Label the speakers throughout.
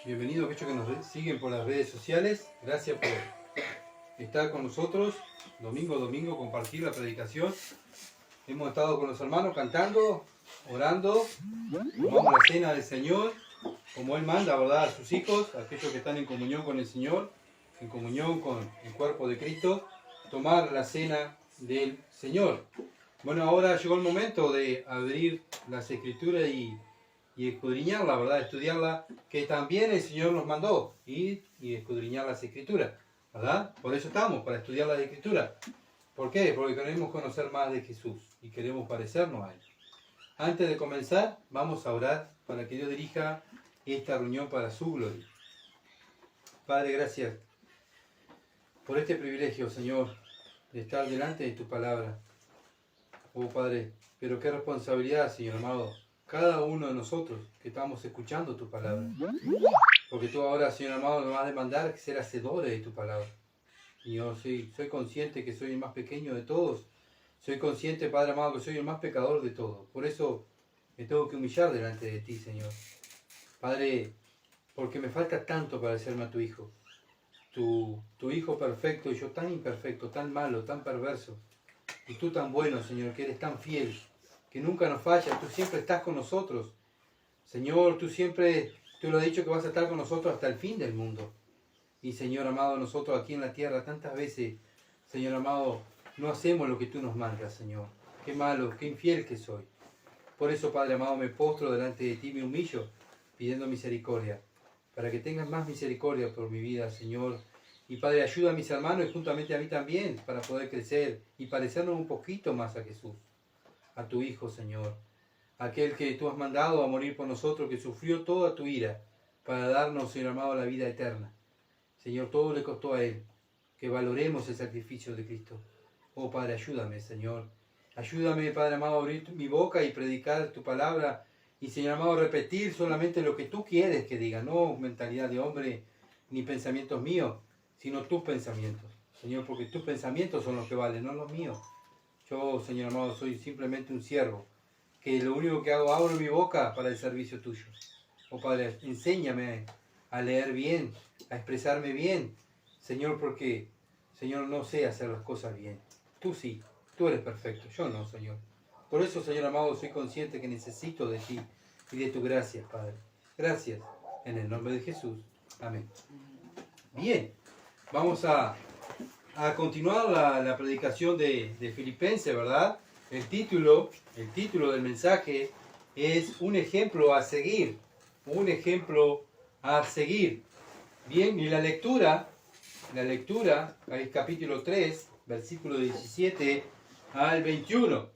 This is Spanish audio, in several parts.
Speaker 1: Bienvenidos aquellos que nos siguen por las redes sociales. Gracias por estar con nosotros. Domingo a domingo, compartir la predicación. Hemos estado con los hermanos cantando, orando. Tomamos la cena del Señor, como Él manda, ¿verdad? A sus hijos, a aquellos que están en comunión con el Señor, en comunión con el cuerpo de Cristo, tomar la cena del Señor. Bueno, ahora llegó el momento de abrir las Escrituras y escudriñarla, ¿verdad? Estudiarla, que también el Señor nos mandó, ir y escudriñar las Escrituras, ¿verdad? Por eso estamos, para estudiar las Escrituras. ¿Por qué? Porque queremos conocer más de Jesús y queremos parecernos a Él. Antes de comenzar, vamos a orar para que Dios dirija esta reunión para su gloria. Padre, gracias por este privilegio, Señor, de estar delante de tu palabra. Oh Padre, pero qué responsabilidad, Señor amado, cada uno de nosotros que estamos escuchando tu palabra. Porque tú ahora, Señor amado, nos vas a demandar ser hacedores de tu palabra. Y yo soy consciente que soy el más pequeño de todos. Soy consciente, Padre amado, que soy el más pecador de todos. Por eso me tengo que humillar delante de ti, Señor. Padre, porque me falta tanto para parecerme a tu Hijo. Tu Hijo perfecto y yo tan imperfecto, tan malo, tan perverso. Y tú tan bueno, Señor, que eres tan fiel, que nunca nos fallas, tú siempre estás con nosotros. Señor, tú lo has dicho que vas a estar con nosotros hasta el fin del mundo. Y Señor amado, nosotros aquí en la tierra tantas veces, Señor amado, no hacemos lo que tú nos mandas, Señor. Qué malo, qué infiel que soy. Por eso, Padre amado, me postro delante de ti, me humillo, pidiendo misericordia, para que tengas más misericordia por mi vida, Señor. Y Padre, ayuda a mis hermanos y juntamente a mí también, para poder crecer y parecernos un poquito más a Jesús, a tu Hijo, Señor. Aquel que tú has mandado a morir por nosotros, que sufrió toda tu ira, para darnos, Señor amado, la vida eterna. Señor, todo le costó a Él, que valoremos el sacrificio de Cristo. Oh Padre, ayúdame, Señor. Ayúdame, Padre amado, a abrir mi boca y predicar tu palabra. Y, Señor amado, repetir solamente lo que tú quieres que diga. No mentalidad de hombre, ni pensamientos míos, sino tus pensamientos. Señor, porque tus pensamientos son los que valen, no los míos. Yo, Señor amado, soy simplemente un siervo, que lo único que hago, abro mi boca para el servicio tuyo. Oh Padre, enséñame a leer bien, a expresarme bien, Señor, porque, Señor, no sé hacer las cosas bien. Tú sí, tú eres perfecto, yo no, Señor. Por eso, Señor amado, soy consciente que necesito de ti y de tu gracia, Padre. Gracias, en el nombre de Jesús. Amén. Bien, vamos a continuar la predicación de Filipenses, ¿verdad? El título del mensaje es un ejemplo a seguir. Un ejemplo a seguir. Bien, y la lectura es capítulo 3, versículo 17 al 21.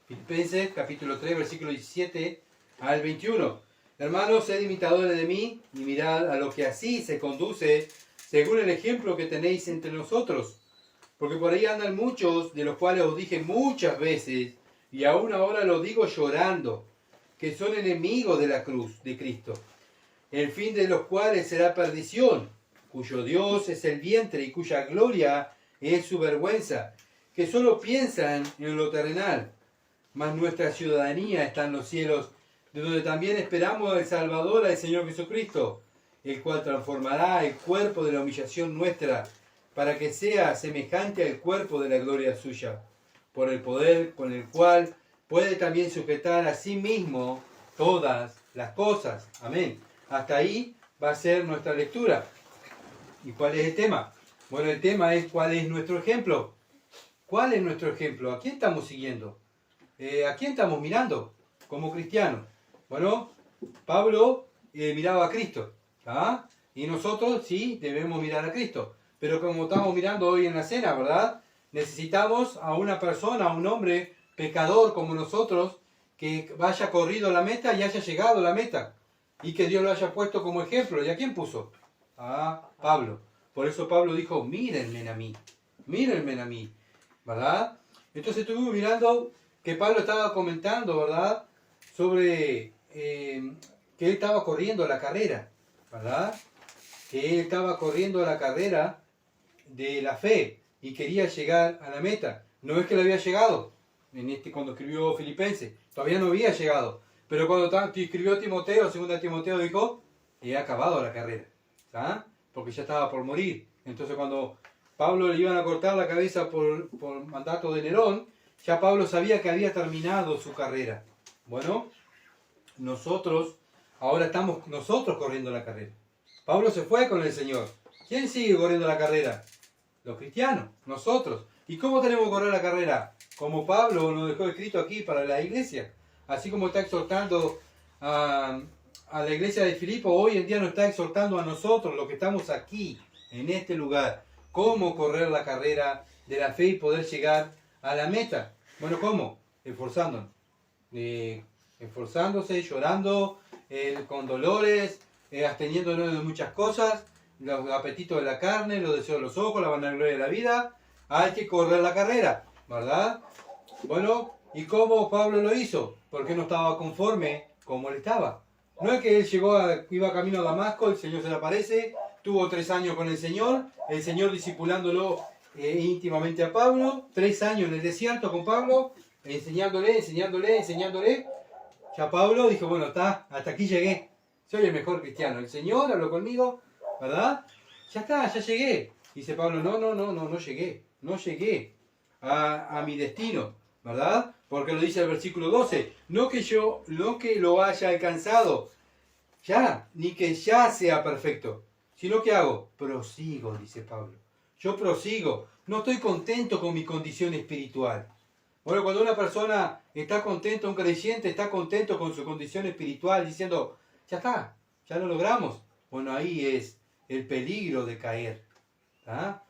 Speaker 1: Filipenses, capítulo 3, versículo 17 al 21. Hermanos, sed imitadores de mí y mirad a lo que así se conduce según el ejemplo que tenéis entre nosotros. Porque por ahí andan muchos, de los cuales os dije muchas veces, y aún ahora lo digo llorando, que son enemigos de la cruz de Cristo, el fin de los cuales será perdición, cuyo Dios es el vientre y cuya gloria es su vergüenza, que solo piensan en lo terrenal, mas nuestra ciudadanía está en los cielos, de donde también esperamos al Salvador, al Señor Jesucristo, el cual transformará el cuerpo de la humillación nuestra, para que sea semejante al cuerpo de la gloria suya, por el poder con el cual puede también sujetar a sí mismo todas las cosas. Amén. Hasta ahí va a ser nuestra lectura. ¿Y cuál es el tema? Bueno, el tema es cuál es nuestro ejemplo. ¿Cuál es nuestro ejemplo? ¿A quién estamos siguiendo? ¿A quién estamos mirando como cristianos? Bueno, Pablo miraba a Cristo. ¿Ah? Y nosotros sí debemos mirar a Cristo. Pero como estamos mirando hoy en la cena, ¿verdad? Necesitamos a una persona, a un hombre pecador como nosotros, que vaya corrido la meta y haya llegado a la meta. Y que Dios lo haya puesto como ejemplo. ¿Y a quién puso? A Pablo. Por eso Pablo dijo, mírenme a mí, ¿verdad? Entonces estuvimos mirando que Pablo estaba comentando, ¿verdad? Sobre que él estaba corriendo la carrera, ¿verdad? Que él estaba corriendo la carrera de la fe y quería llegar a la meta. No es que le había llegado, cuando escribió Filipenses, todavía no había llegado. Pero cuando escribió Timoteo, 2 Timoteo dijo, he acabado la carrera, ¿ah? Porque ya estaba por morir. Entonces cuando Pablo le iban a cortar la cabeza por mandato de Nerón, ya Pablo sabía que había terminado su carrera. Bueno, nosotros, ahora estamos nosotros corriendo la carrera. Pablo se fue con el Señor. ¿Quién sigue corriendo la carrera? Los cristianos, nosotros. ¿Y cómo tenemos que correr la carrera? Como Pablo nos dejó escrito aquí para la iglesia. Así como está exhortando a la iglesia de Filipo, hoy en día nos está exhortando a nosotros, los que estamos aquí, en este lugar, cómo correr la carrera de la fe y poder llegar a la meta. Bueno, ¿cómo? Esforzándonos. Esforzándose, llorando, con dolores, absteniéndonos de muchas cosas, los apetitos de la carne, los deseos de los ojos, la vanagloria de la vida. Hay que correr la carrera, ¿verdad? Bueno, ¿y cómo Pablo lo hizo? Porque no estaba conforme como él estaba. No es que él iba camino a Damasco, el Señor se le aparece, tuvo 3 años con el Señor discipulándolo íntimamente a Pablo, 3 años en el desierto con Pablo, enseñándole. Ya Pablo dijo, bueno, hasta aquí llegué, soy el mejor cristiano, el Señor habló conmigo, ¿verdad? Ya está, ya llegué. Dice Pablo, no llegué a mi destino, ¿verdad? Porque lo dice el versículo 12, no que lo haya alcanzado, ya, ni que ya sea perfecto, sino que hago, prosigo, dice Pablo. Yo prosigo, no estoy contento con mi condición espiritual. Bueno, cuando una persona está contenta, un creyente está contento con su condición espiritual, diciendo, ya está, ya lo logramos. Bueno, ahí es el peligro de caer. ¿Ah?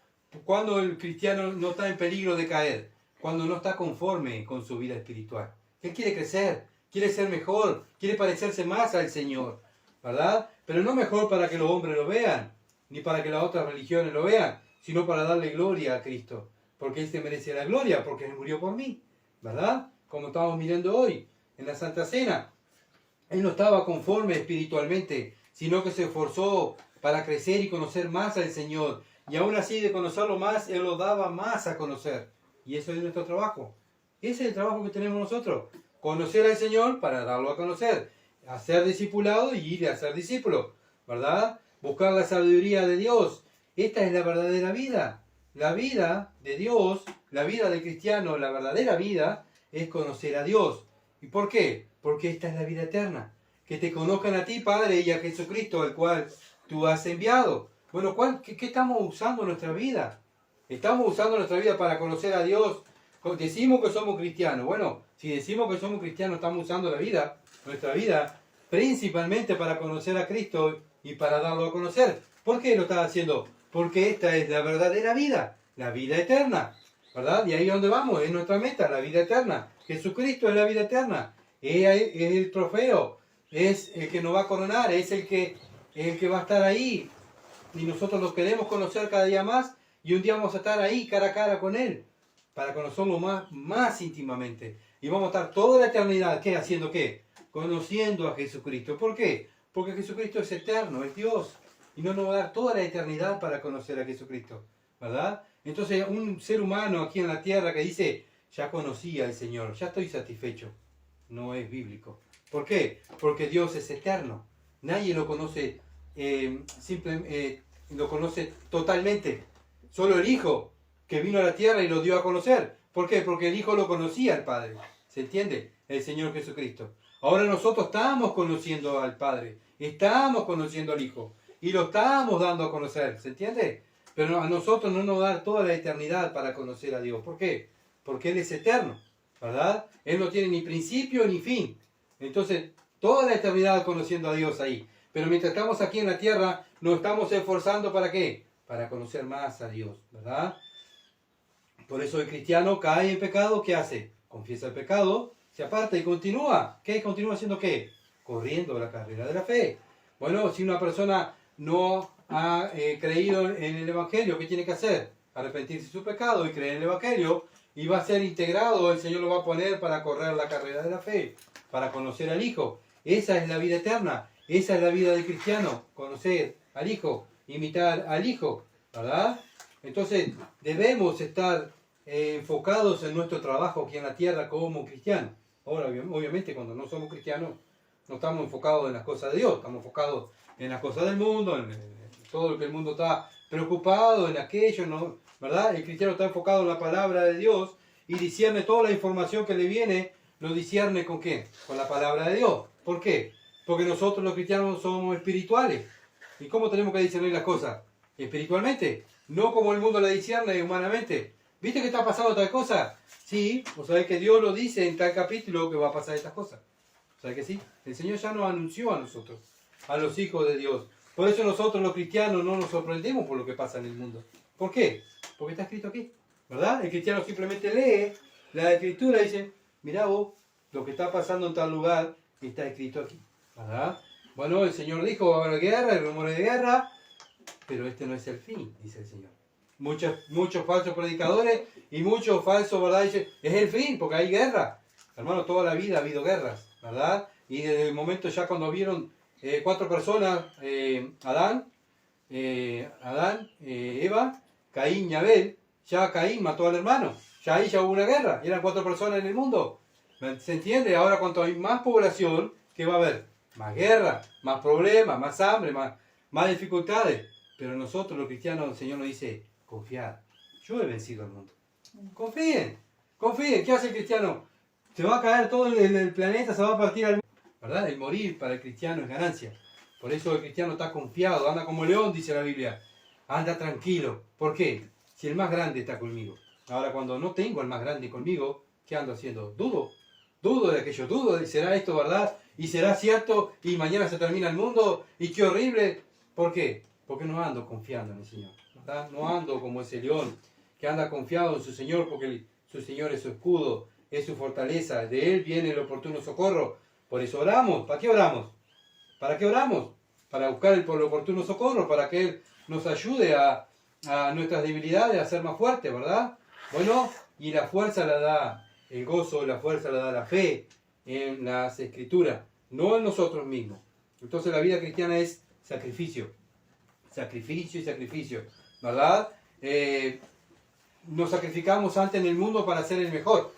Speaker 1: Cuando el cristiano no está en peligro de caer, cuando no está conforme con su vida espiritual. Él quiere crecer, quiere ser mejor, quiere parecerse más al Señor, ¿verdad? Pero no mejor para que los hombres lo vean, ni para que las otras religiones lo vean, sino para darle gloria a Cristo, porque Él se merece la gloria, porque Él murió por mí, ¿verdad? Como estamos mirando hoy en la Santa Cena. Él no estaba conforme espiritualmente, sino que se esforzó para crecer y conocer más al Señor. Y aún así de conocerlo más, Él lo daba más a conocer. Y eso es nuestro trabajo. Ese es el trabajo que tenemos nosotros. Conocer al Señor para darlo a conocer. Hacer discipulado y ir a ser discípulo. ¿Verdad? Buscar la sabiduría de Dios. Esta es la verdadera vida. La vida de Dios, la vida del cristiano, la verdadera vida, es conocer a Dios. ¿Y por qué? Porque esta es la vida eterna. Que te conozcan a ti, Padre, y a Jesucristo, al cual tú has enviado. Bueno, ¿qué estamos usando en nuestra vida? ¿Estamos usando nuestra vida para conocer a Dios? Decimos que somos cristianos. Bueno, si decimos que somos cristianos, estamos usando nuestra vida, principalmente para conocer a Cristo y para darlo a conocer. ¿Por qué lo está haciendo? Porque esta es la verdadera vida, la vida eterna, ¿verdad? Y ahí es donde vamos, es nuestra meta, la vida eterna. Jesucristo es la vida eterna, es el trofeo, es el que nos va a coronar, es el que va a estar ahí. Y nosotros lo queremos conocer cada día más y un día vamos a estar ahí cara a cara con Él para conocerlo más íntimamente. Y vamos a estar toda la eternidad, ¿qué? ¿Haciendo qué? Conociendo a Jesucristo. ¿Por qué? Porque Jesucristo es eterno, es Dios. Y no nos va a dar toda la eternidad para conocer a Jesucristo, ¿verdad? Entonces un ser humano aquí en la tierra que dice, ya conocí al Señor, ya estoy satisfecho, no es bíblico. ¿Por qué? Porque Dios es eterno. Nadie lo conoce lo conoce totalmente. Solo el Hijo que vino a la tierra y lo dio a conocer. ¿Por qué? Porque el Hijo lo conocía al Padre. ¿Se entiende? El Señor Jesucristo. Ahora nosotros estamos conociendo al Padre, estamos conociendo al Hijo y lo estamos dando a conocer. ¿Se entiende? Pero a nosotros no nos da toda la eternidad para conocer a Dios. ¿Por qué? Porque Él es eterno, ¿verdad? Él no tiene ni principio ni fin. Entonces, toda la eternidad conociendo a Dios ahí. Pero mientras estamos aquí en la tierra, nos estamos esforzando ¿para qué? Para conocer más a Dios, ¿verdad? Por eso el cristiano cae en pecado, ¿qué hace? Confiesa el pecado, se aparta y continúa. ¿Qué? ¿Continúa haciendo qué? Corriendo la carrera de la fe. Bueno, si una persona no ha creído en el Evangelio, ¿qué tiene que hacer? Arrepentirse de su pecado y creer en el Evangelio y va a ser integrado, el Señor lo va a poner para correr la carrera de la fe, para conocer al Hijo. Esa es la vida eterna. Esa es la vida del cristiano, conocer al Hijo, imitar al Hijo, ¿verdad? Entonces debemos estar enfocados en nuestro trabajo aquí en la tierra como cristianos. Ahora, obviamente, cuando no somos cristianos, no estamos enfocados en las cosas de Dios, estamos enfocados en las cosas del mundo, en todo lo que el mundo está preocupado, en aquello, ¿no? ¿Verdad? El cristiano está enfocado en la palabra de Dios y discierne toda la información que le viene, lo discierne ¿con qué? Con la palabra de Dios. ¿Por qué? Porque nosotros los cristianos somos espirituales. ¿Y cómo tenemos que discernir las cosas? Espiritualmente, no como el mundo la discierne humanamente. ¿Viste que está pasando tal cosa? Sí, vos sabés que Dios lo dice en tal capítulo que va a pasar estas cosas. ¿Sabés que sí? El Señor ya nos anunció a nosotros, a los hijos de Dios. Por eso nosotros los cristianos no nos sorprendemos por lo que pasa en el mundo. ¿Por qué? Porque está escrito aquí, ¿verdad? El cristiano simplemente lee la escritura y dice, mirá vos, lo que está pasando en tal lugar está escrito aquí, ¿verdad? Bueno, el Señor dijo, va a haber guerra, hay rumores de guerra, pero este no es el fin, dice el Señor. Muchos falsos predicadores y muchos falsos, ¿verdad? Dicen, es el fin, porque hay guerra. Hermano, toda la vida ha habido guerras, ¿verdad? Y desde el momento ya cuando vieron 4 personas, Adán, Eva, Caín y Abel, ya Caín mató al hermano. Ya ahí ya hubo una guerra. Eran 4 personas en el mundo. ¿Se entiende? Ahora cuanto hay más población, ¿qué va a haber? Más guerra, más problemas, más hambre, más dificultades. Pero nosotros los cristianos, el Señor nos dice, confiad. Yo he vencido al mundo. Confíen, confíen. ¿Qué hace el cristiano? Se va a caer todo el planeta, se va a partir al mundo. ¿Verdad? El morir para el cristiano es ganancia. Por eso el cristiano está confiado, anda como león, dice la Biblia. Anda tranquilo. ¿Por qué? Si el más grande está conmigo. Ahora cuando no tengo al más grande conmigo, ¿qué ando haciendo? Dudo de aquello, dudo de será esto verdad y será cierto y mañana se termina el mundo y qué horrible. ¿Por qué? Porque no ando confiando en el Señor, ¿verdad? No ando como ese león que anda confiado en su Señor porque su Señor es su escudo, es su fortaleza, de Él viene el oportuno socorro. Por eso oramos. ¿Para qué oramos? ¿Para qué oramos? Para buscar el oportuno socorro, para que Él nos ayude a nuestras debilidades a ser más fuertes, ¿verdad? Bueno, y la fuerza la da el gozo, la fuerza la da la fe en las Escrituras, no en nosotros mismos. Entonces la vida cristiana es sacrificio, sacrificio y sacrificio, ¿verdad? Nos sacrificamos antes en el mundo para ser el mejor,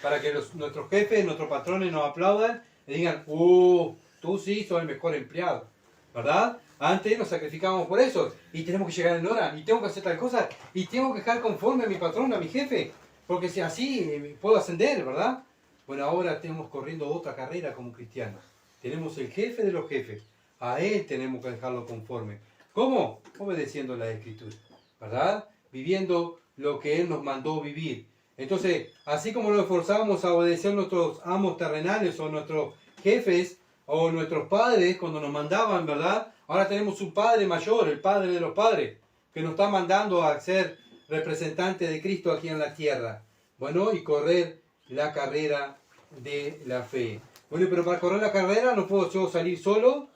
Speaker 1: para que nuestros jefes, nuestros patrones nos aplaudan y digan, tú sí sos el mejor empleado, ¿verdad? Antes nos sacrificábamos por eso, y tenemos que llegar en hora, y tengo que hacer tal cosa, y tengo que dejar conforme a mi patrón, a mi jefe, porque si así puedo ascender, ¿verdad? Bueno, ahora estamos corriendo otra carrera como cristianos. Tenemos el jefe de los jefes, a él tenemos que dejarlo conforme. ¿Cómo? Obedeciendo la Escritura, ¿verdad? Viviendo lo que Él nos mandó vivir. Entonces, así como nos esforzamos a obedecer a nuestros amos terrenales o nuestros jefes o nuestros padres cuando nos mandaban, ¿verdad? Ahora tenemos un Padre mayor, el Padre de los padres, que nos está mandando a ser representante de Cristo aquí en la tierra. Bueno, y correr la carrera de la fe. Bueno, pero para correr la carrera no puedo yo salir solo,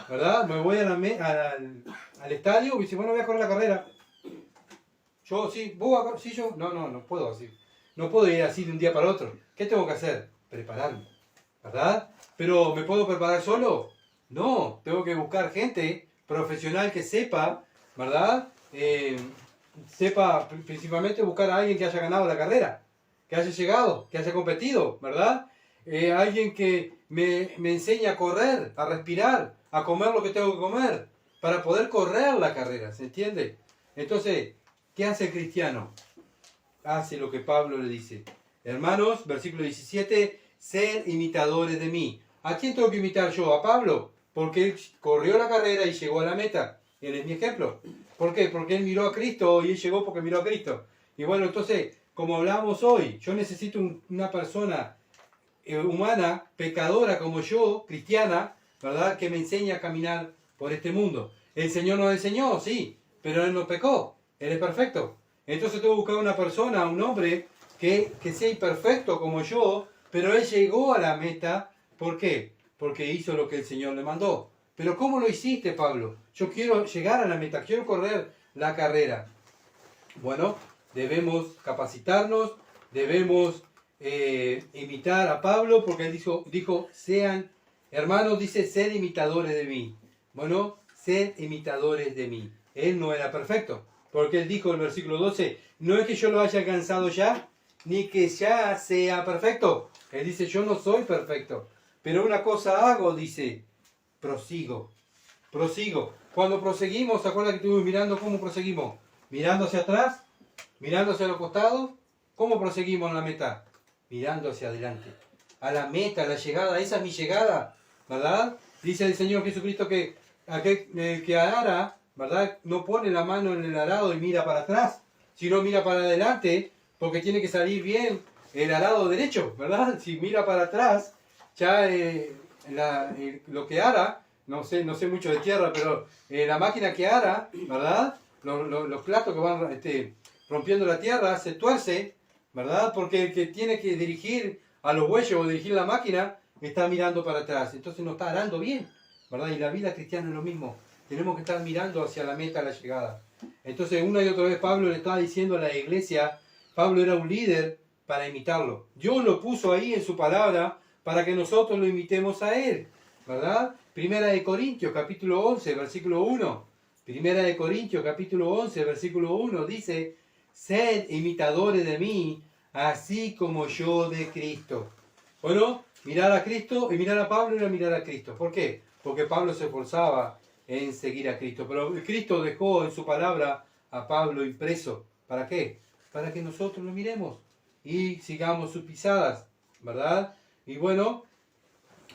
Speaker 1: ¿verdad? Me voy al estadio y dice, bueno, voy a correr la carrera. Yo, sí, vos a correr, sí, yo. No puedo así. No puedo ir así de un día para otro. ¿Qué tengo que hacer? Prepararme, ¿verdad? ¿Pero me puedo preparar solo? No, tengo que buscar gente profesional que sepa, ¿verdad? Sepa principalmente buscar a alguien que haya ganado la carrera, que haya llegado, que haya competido, ¿verdad? Alguien que me enseñe a correr, a respirar, a comer lo que tengo que comer, para poder correr la carrera, ¿se entiende? Entonces, ¿qué hace el cristiano? Hace lo que Pablo le dice. Hermanos, versículo 17, sed imitadores de mí. ¿A quién tengo que imitar yo? ¿A Pablo? Porque él corrió la carrera y llegó a la meta. Él es mi ejemplo. ¿Por qué? Porque él miró a Cristo y él llegó porque miró a Cristo. Y bueno, entonces, como hablamos hoy, yo necesito una persona humana, pecadora como yo, cristiana, ¿verdad? Que me enseñe a caminar por este mundo. El Señor nos enseñó, sí, pero Él no pecó. Él es perfecto. Entonces tengo que buscar una persona, un hombre, que sea imperfecto como yo, pero Él llegó a la meta. ¿Por qué? Porque hizo lo que el Señor le mandó. Pero ¿cómo lo hiciste, Pablo? Yo quiero llegar a la meta, quiero correr la carrera. Bueno, debemos capacitarnos, debemos imitar a Pablo, porque él dijo, sean, hermanos, dice, sed imitadores de mí. Bueno, sed imitadores de mí. Él no era perfecto, porque él dijo en el versículo 12, no es que yo lo haya alcanzado ya, ni que ya sea perfecto. Él dice, yo no soy perfecto, Pero una cosa hago, dice, prosigo. Prosigo. Cuando proseguimos, ¿se acuerdan que estuvimos mirando cómo proseguimos? Mirando hacia atrás, mirando hacia los costados. ¿Cómo proseguimos en la meta? Mirando hacia adelante. A la meta, a la llegada. Esa es mi llegada, ¿verdad? Dice el Señor Jesucristo que aquel que ara, ¿verdad? No pone la mano en el arado y mira para atrás, sino mira para adelante, porque tiene que salir bien el arado derecho, ¿verdad? Si mira para atrás, ya lo que ara, no sé mucho de tierra, pero la máquina que ara, ¿verdad? Los platos que van rompiendo la tierra se tuerce, ¿verdad? Porque el que tiene que dirigir a los bueyes o dirigir la máquina está mirando para atrás, entonces no está arando bien, ¿verdad? Y la vida cristiana es lo mismo, tenemos que estar mirando hacia la meta, a la llegada. Entonces una y otra vez Pablo le estaba diciendo a la iglesia, Pablo era un líder para imitarlo. Dios lo puso ahí en su palabra para que nosotros lo imitemos a él, ¿verdad? Primera de Corintios, capítulo 11, versículo 1. Primera de Corintios, capítulo 11, versículo 1, dice, sed imitadores de mí, así como yo de Cristo. Bueno, mirar a Cristo y mirar a Pablo era mirar a Cristo. ¿Por qué? Porque Pablo se esforzaba en seguir a Cristo. Pero Cristo dejó en su palabra a Pablo impreso. ¿Para qué? Para que nosotros lo miremos y sigamos sus pisadas, ¿verdad? Y bueno,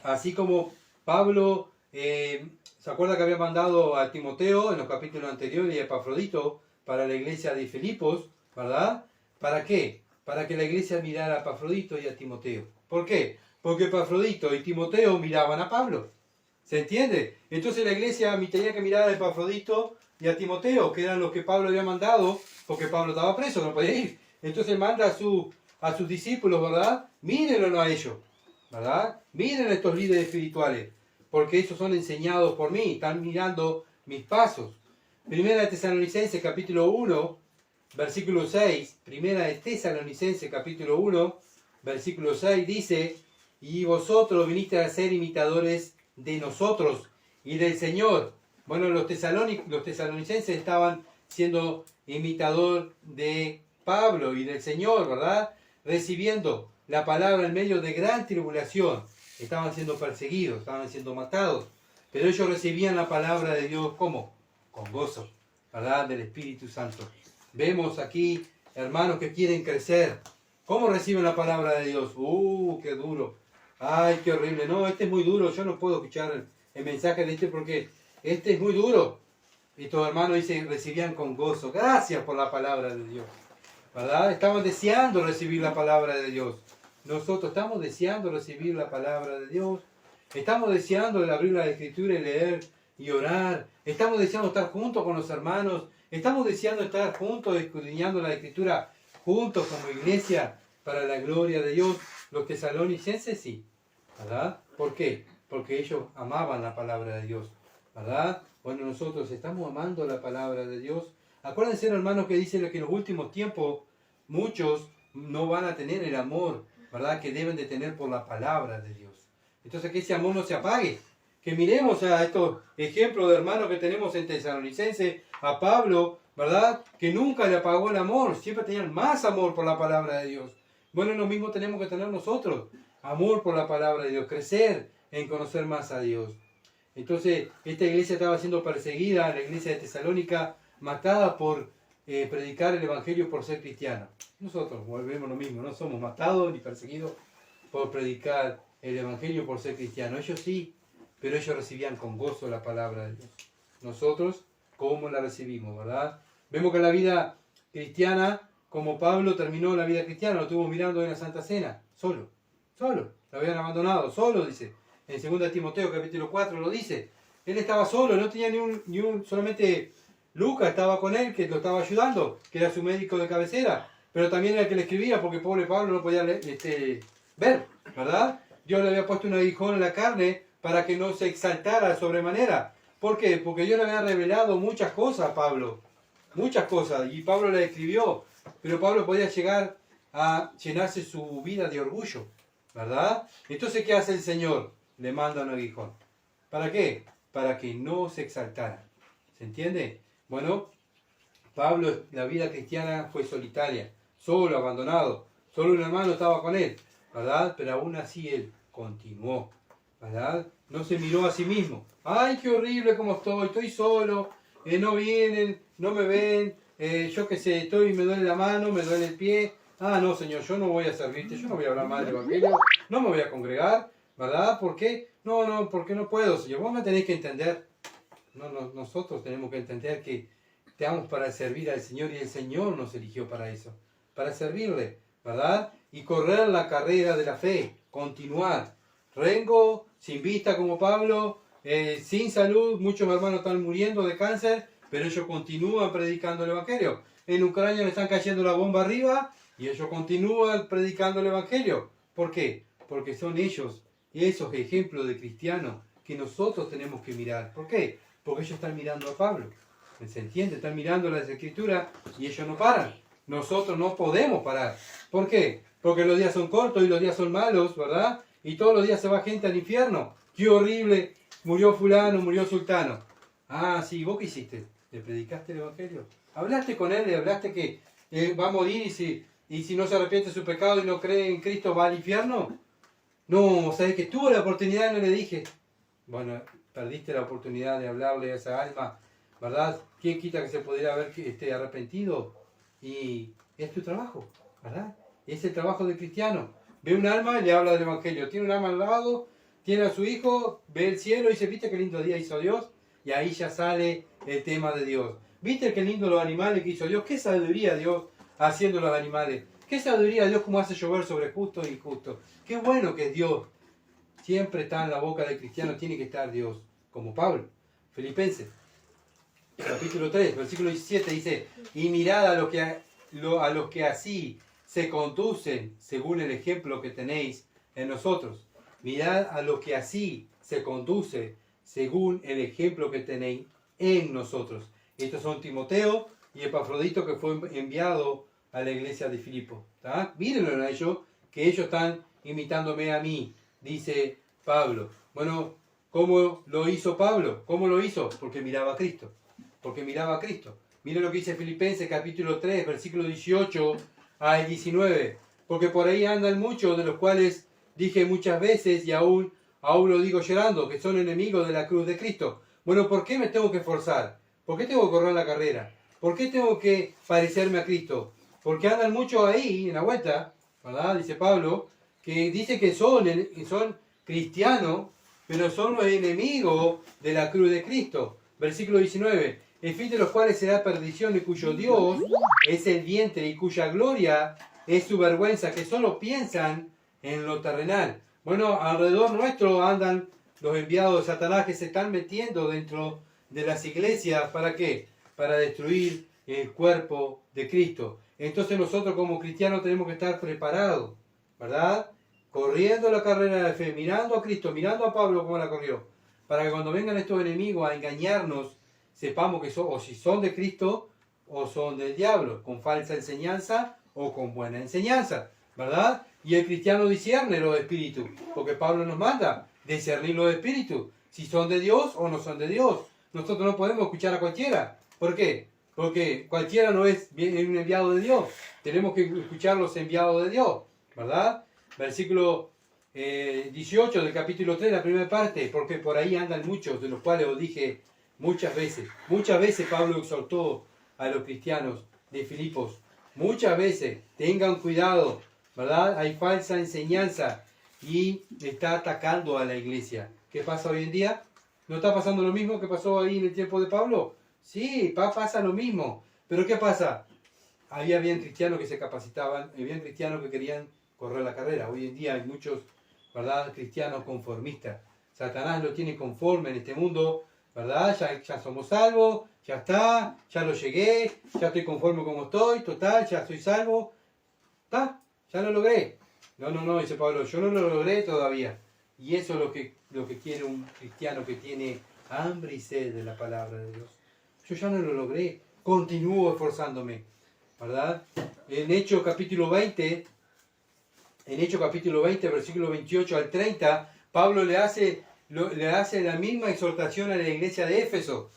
Speaker 1: así como Pablo, ¿se acuerda que había mandado a Timoteo en los capítulos anteriores y a Epafrodito para la iglesia de Filipos, ¿verdad? ¿Para qué? Para que la iglesia mirara a Epafrodito y a Timoteo. ¿Por qué? Porque Epafrodito y Timoteo miraban a Pablo. ¿Se entiende? Entonces la iglesia tenía que mirar a Epafrodito y a Timoteo, que eran los que Pablo había mandado, porque Pablo estaba preso, no podía ir. Entonces manda a sus discípulos, ¿verdad? Mírenlo a ellos, ¿verdad? Miren a estos líderes espirituales, porque ellos son enseñados por mí, están mirando mis pasos. Primera de Tesalonicenses, capítulo 1, versículo 6. Primera de Tesalonicenses, capítulo 1, versículo 6, dice, y vosotros viniste a ser imitadores de nosotros y del Señor. Bueno, los tesalonicenses estaban siendo imitador de Pablo y del Señor, ¿verdad? Recibiendo la palabra en medio de gran tribulación. Estaban siendo perseguidos, estaban siendo matados. Pero ellos recibían la palabra de Dios, ¿cómo? Con gozo, ¿verdad? Del Espíritu Santo. Vemos aquí hermanos que quieren crecer. ¿Cómo reciben la palabra de Dios? ¡Qué duro! ¡Ay, qué horrible! No, este es muy duro. Yo no puedo escuchar el mensaje de porque este es muy duro. Y estos hermanos dicen, recibían con gozo. Gracias por la palabra de Dios, ¿verdad? Estamos deseando recibir la palabra de Dios. Nosotros estamos deseando recibir la palabra de Dios. Estamos deseando abrir la Escritura y leer y orar. Estamos deseando estar juntos con los hermanos. Estamos deseando estar juntos, escudriñando la Escritura, juntos como iglesia, para la gloria de Dios. Los tesalonicenses sí, ¿verdad? ¿Por qué? Porque ellos amaban la palabra de Dios, ¿verdad? Bueno, nosotros estamos amando la palabra de Dios. Acuérdense, hermanos, que dice que en los últimos tiempos muchos no van a tener el amor, ¿verdad?, que deben de tener por la palabra de Dios. Entonces, que ese amor no se apague. Que miremos a estos ejemplos de hermanos que tenemos en Tesalonicense, a Pablo, ¿verdad?, que nunca le apagó el amor, siempre tenían más amor por la palabra de Dios. Bueno, lo mismo tenemos que tener nosotros, amor por la palabra de Dios, crecer en conocer más a Dios. Entonces, esta iglesia estaba siendo perseguida, la iglesia de Tesalónica, matada por predicar el Evangelio por ser cristiana. Nosotros volvemos lo mismo, no somos matados ni perseguidos por predicar el Evangelio por ser cristiano. Ellos sí, pero ellos recibían con gozo la palabra de Dios. Nosotros, ¿cómo la recibimos, verdad? Vemos que la vida cristiana, como Pablo terminó la vida cristiana, lo estuvo mirando en la Santa Cena, solo, lo habían abandonado, solo, dice. En 2 Timoteo capítulo 4 lo dice. Él estaba solo, no tenía solamente Lucas estaba con él, que lo estaba ayudando, que era su médico de cabecera, pero también era el que le escribía, porque pobre Pablo no podía ver, ¿verdad? Dios le había puesto un aguijón en la carne para que no se exaltara sobremanera. ¿Por qué? Porque Dios le había revelado muchas cosas a Pablo, muchas cosas, y Pablo le escribió, pero Pablo podía llegar a llenarse su vida de orgullo, ¿verdad? Entonces, ¿qué hace el Señor? Le manda un aguijón. ¿Para qué? Para que no se exaltara. ¿Se entiende? Bueno, Pablo, la vida cristiana fue solitaria, solo, abandonado. Solo un hermano estaba con él, ¿verdad? Pero aún así él continuó. ¿verdad? No se miró a sí mismo. ¡Ay, qué horrible como estoy solo, no vienen, no me ven, yo qué sé, me duele la mano, me duele el pie! Ah, no, Señor, yo no voy a servirte, yo no voy a hablar mal del Evangelio, no me voy a congregar, ¿verdad? ¿Por qué? No, porque no puedo, Señor. Vos me tenéis que entender. Nosotros tenemos que entender que estamos para servir al Señor y el Señor nos eligió para eso, para servirle, ¿verdad? Y correr la carrera de la fe, continuar. Rengo, sin vista como Pablo, sin salud, muchos hermanos están muriendo de cáncer, pero ellos continúan predicando el Evangelio. En Ucrania le están cayendo la bomba arriba y ellos continúan predicando el Evangelio. ¿Por qué? Porque son ellos, esos ejemplos de cristianos que nosotros tenemos que mirar. ¿Por qué? Porque ellos están mirando a Pablo. ¿Se entiende? Están mirando las Escrituras y ellos no paran. Nosotros no podemos parar. ¿Por qué? Porque los días son cortos y los días son malos, ¿verdad? Y todos los días se va gente al infierno. ¡Qué horrible! Murió fulano, murió sultano. Ah, sí, ¿vos qué hiciste? ¿Le predicaste el Evangelio? ¿Hablaste con él? ¿Le hablaste que va a morir y si no se arrepiente de su pecado y no cree en Cristo va al infierno? No, ¿sabes que tuve la oportunidad y no le dije? Bueno, perdiste la oportunidad de hablarle a esa alma, ¿verdad? ¿Quién quita que se pudiera haber arrepentido? Y es tu trabajo, ¿verdad? Es el trabajo del cristiano. Ve un alma y le habla del Evangelio. Tiene un alma al lado, tiene a su hijo, ve el cielo y dice, ¿viste qué lindo día hizo Dios? Y ahí ya sale el tema de Dios. ¿Viste qué lindo los animales que hizo Dios? ¿Qué sabiduría Dios haciendo los animales? ¿Qué sabiduría Dios cómo hace llover sobre justos e injustos? Qué bueno que es Dios. Siempre está en la boca del cristiano, tiene que estar Dios, como Pablo. Filipenses, capítulo 3, versículo 17 dice, y mirad a los que así se conducen según el ejemplo que tenéis en nosotros. Mirad a los que así se conduce según el ejemplo que tenéis en nosotros. Estos son Timoteo y Epafrodito, que fue enviado a la iglesia de Filipo. Mírenlo a ellos, que ellos están imitándome a mí, dice Pablo. Bueno, ¿cómo lo hizo Pablo? ¿Cómo lo hizo? Porque miraba a Cristo. Porque miraba a Cristo. Miren lo que dice Filipenses capítulo 3, versículo 18 al 19. Porque por ahí andan muchos, de los cuales dije muchas veces y aún lo digo llorando, que son enemigos de la cruz de Cristo. Bueno, ¿por qué me tengo que esforzar? ¿Por qué tengo que correr la carrera? ¿Por qué tengo que parecerme a Cristo? Porque andan muchos ahí en la vuelta, ¿verdad? Dice Pablo, que dice que son cristianos, pero son los enemigos de la cruz de Cristo. Versículo 19. El fin de los cuales será perdición y cuyo Dios es el vientre y cuya gloria es su vergüenza, que solo piensan en lo terrenal. Bueno, alrededor nuestro andan los enviados de Satanás que se están metiendo dentro de las iglesias. ¿Para qué? Para destruir el cuerpo de Cristo. Entonces nosotros como cristianos tenemos que estar preparados, ¿verdad? Corriendo la carrera de la fe, mirando a Cristo, mirando a Pablo como la corrió, para que cuando vengan estos enemigos a engañarnos, sepamos que son, o si son de Cristo o son del diablo, con falsa enseñanza o con buena enseñanza, ¿verdad? Y el cristiano discierne los espíritus, porque Pablo nos manda discernir los espíritus, si son de Dios o no son de Dios. Nosotros no podemos escuchar a cualquiera. ¿Por qué? Porque cualquiera no es un enviado de Dios. Tenemos que escuchar los enviados de Dios, ¿verdad? Versículo 18 del capítulo 3, la primera parte, porque por ahí andan muchos, de los cuales os dije muchas veces. Muchas veces Pablo exhortó a los cristianos de Filipos. Muchas veces, tengan cuidado, ¿verdad? Hay falsa enseñanza y está atacando a la iglesia. ¿Qué pasa hoy en día? ¿No está pasando lo mismo que pasó ahí en el tiempo de Pablo? Sí, pasa lo mismo. Pero ¿qué pasa? Habían cristianos que se capacitaban, habían cristianos que querían correr la carrera. Hoy en día hay muchos, ¿verdad?, cristianos conformistas. Satanás lo tiene conforme en este mundo, ¿verdad? Ya somos salvos, ya está, ya lo llegué, ya estoy conforme como estoy, total, ya estoy salvo. ¿Está? Ya lo logré. No, dice Pablo, yo no lo logré todavía. Y eso es lo que quiere un cristiano que tiene hambre y sed de la palabra de Dios. Yo ya no lo logré, continúo esforzándome, ¿verdad? En Hechos capítulo 20, versículo 28 al 30, Pablo le hace la misma exhortación a la iglesia de Éfeso.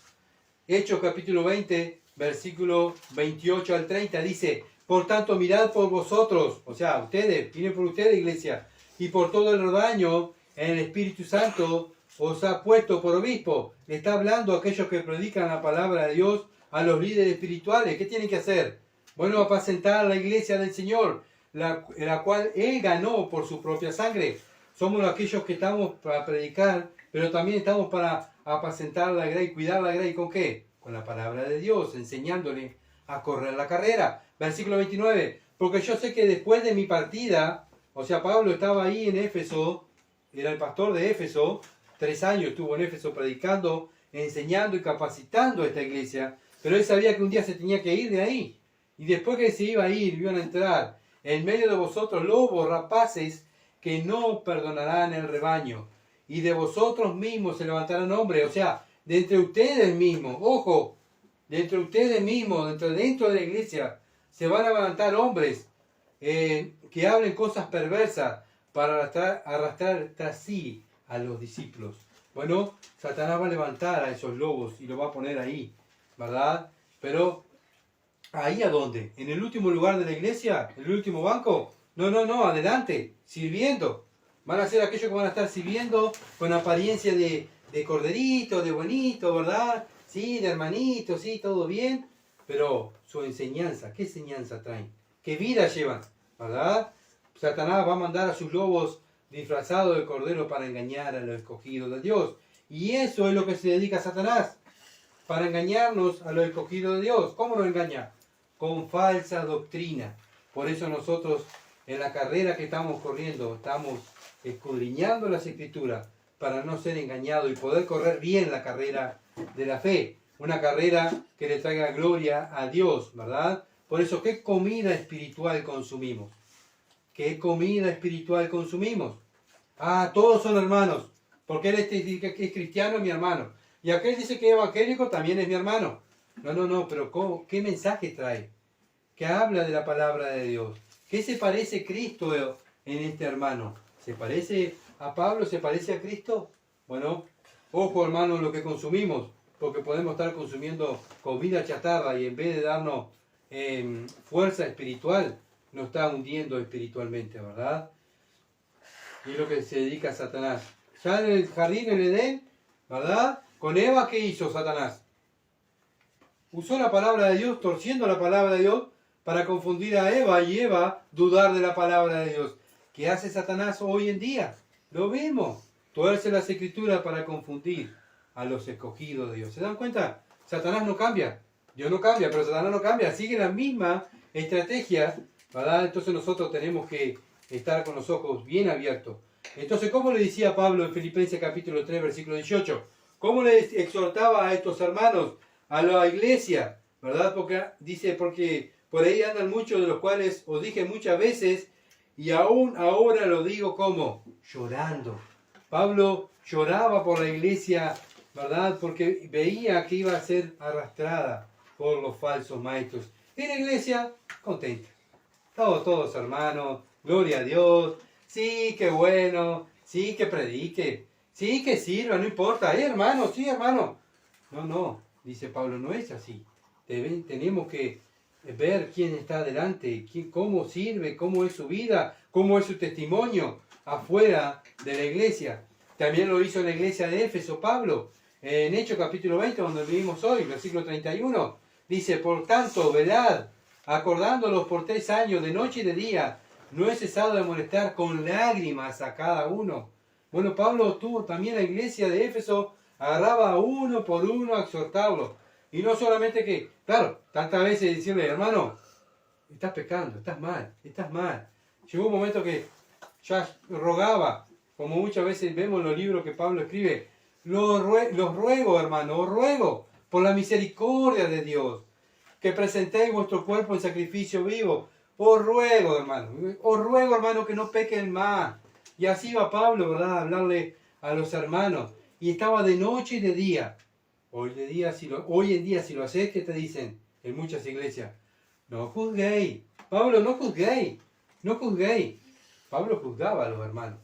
Speaker 1: Hechos capítulo 20, versículo 28 al 30, dice, por tanto mirad por vosotros, o sea, ustedes, miren por ustedes, iglesia, y por todo el rebaño el Espíritu Santo os ha puesto por obispo. Le está hablando a aquellos que predican la palabra de Dios, a los líderes espirituales. ¿Qué tienen que hacer? Bueno, apacentar la iglesia del Señor, la cual Él ganó por su propia sangre. Somos aquellos que estamos para predicar, pero también estamos para apacentar la grey, cuidar la grey. ¿Con qué? Con la palabra de Dios, enseñándole a correr la carrera. Versículo 29. Porque yo sé que después de mi partida, o sea, Pablo estaba ahí en Éfeso, era el pastor de Éfeso, 3 años estuvo en Éfeso predicando, enseñando y capacitando a esta iglesia, pero él sabía que un día se tenía que ir de ahí. Y después que se iba a ir, iban a entrar en medio de vosotros lobos rapaces que no perdonarán el rebaño. Y de vosotros mismos se levantarán hombres, o sea, de entre ustedes mismos, ojo, de entre ustedes mismos, dentro de la iglesia, se van a levantar hombres que hablen cosas perversas para arrastrar tras sí a los discípulos. Bueno, Satanás va a levantar a esos lobos y lo va a poner ahí, ¿verdad? Pero, ¿ahí a dónde? ¿En el último lugar de la iglesia? ¿En el último banco? No, adelante, sirviendo. Van a ser aquellos que van a estar sirviendo con apariencia de corderito, de bonito, ¿verdad? Sí, de hermanito, sí, todo bien. Pero su enseñanza, ¿qué enseñanza traen? ¿Qué vida llevan? ¿Verdad? Satanás va a mandar a sus lobos disfrazados de cordero para engañar a los escogidos de Dios. Y eso es lo que se dedica a Satanás, para engañarnos a los escogidos de Dios. ¿Cómo nos engaña? Con falsa doctrina. Por eso nosotros en la carrera que estamos corriendo, estamos escudriñando las Escrituras para no ser engañados y poder correr bien la carrera de la fe. Una carrera que le traiga gloria a Dios, ¿verdad? Por eso, ¿qué comida espiritual consumimos? ¿Qué comida espiritual consumimos? Ah, todos son hermanos. Porque él es cristiano, es mi hermano. Y aquel dice que es evangélico, también es mi hermano. No, pero ¿qué mensaje trae? ¿Qué habla de la palabra de Dios? ¿Qué se parece Cristo en este hermano? ¿Se parece a Pablo? ¿Se parece a Cristo? Bueno, ojo hermano lo que consumimos, porque podemos estar consumiendo comida chatarra y en vez de darnos fuerza espiritual, nos está hundiendo espiritualmente, ¿verdad? Y es lo que se dedica a Satanás. Ya en el jardín, en Edén, ¿verdad? Con Eva, ¿qué hizo Satanás? Usó la palabra de Dios, torciendo la palabra de Dios, para confundir a Eva y Eva dudar de la palabra de Dios. ¿Qué hace Satanás hoy en día? Lo vemos. Tuerce las Escrituras para confundir a los escogidos de Dios. ¿Se dan cuenta? Satanás no cambia. Dios no cambia, pero Satanás no cambia. Sigue la misma estrategia, ¿verdad? Entonces nosotros tenemos que estar con los ojos bien abiertos. Entonces, ¿cómo le decía Pablo en Filipenses capítulo 3, versículo 18? ¿Cómo le exhortaba a estos hermanos, a la iglesia? ¿Verdad? Porque por ahí andan muchos de los cuales os dije muchas veces, y aún ahora lo digo como llorando. Pablo lloraba por la iglesia, ¿verdad? Porque veía que iba a ser arrastrada por los falsos maestros. Y la iglesia, contenta. Todos hermanos, gloria a Dios. Sí, qué bueno. Sí, que predique. Sí, que sirva, no importa. Hermano, sí, hermano. No, dice Pablo, no es así. Tenemos que ver quién está adelante, cómo sirve, cómo es su vida, cómo es su testimonio afuera de la iglesia. También lo hizo en la iglesia de Éfeso Pablo, en Hechos capítulo 20, donde vivimos hoy, versículo 31. Dice, por tanto, velad, acordándolos por 3 años, de noche y de día, no he cesado de molestar con lágrimas a cada uno. Bueno, Pablo tuvo también la iglesia de Éfeso, agarraba uno por uno a exhortarlo. Y no solamente que, claro, tantas veces decirle, hermano, estás pecando, estás mal. Llegó un momento que ya rogaba, como muchas veces vemos en los libros que Pablo escribe, los ruego, hermano, os ruego, por la misericordia de Dios, que presentéis vuestro cuerpo en sacrificio vivo. Os ruego, hermano, que no pequen más. Y así va Pablo, ¿verdad?, a hablarle a los hermanos. Y estaba de noche y de día. Hoy en día, si lo hacés, ¿qué te dicen en muchas iglesias? No juzguéis. Pablo, no juzguéis. Pablo juzgaba a los hermanos,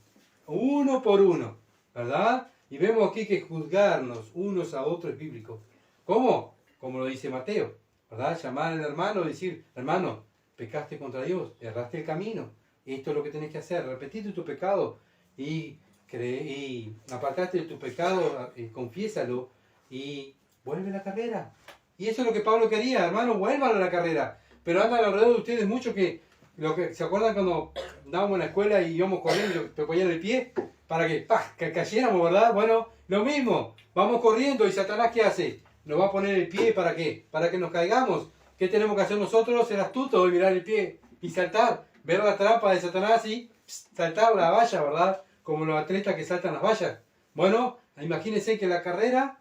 Speaker 1: uno por uno, ¿verdad? Y vemos aquí que juzgarnos unos a otros es bíblico. ¿Cómo? Como lo dice Mateo, ¿verdad? Llamar al hermano y decir, hermano, pecaste contra Dios, erraste el camino. Esto es lo que tenés que hacer, repetirte tu pecado y y apartate de tu pecado, confiésalo y vuelve a la carrera. Y eso es lo que Pablo quería, hermano, vuelvan a la carrera. Pero andan alrededor de ustedes mucho ¿se acuerdan cuando andábamos en la escuela y íbamos corriendo y te ponían el pie? Para que cayéramos, ¿verdad? Bueno, lo mismo, vamos corriendo y Satanás ¿qué hace? Nos va a poner el pie, ¿para qué? Para que nos caigamos. ¿Qué tenemos que hacer nosotros? Ser astutos y mirar el pie y saltar, ver la trampa de Satanás y saltar la valla, ¿verdad? Como los atletas que saltan las vallas. Bueno, imagínense que la carrera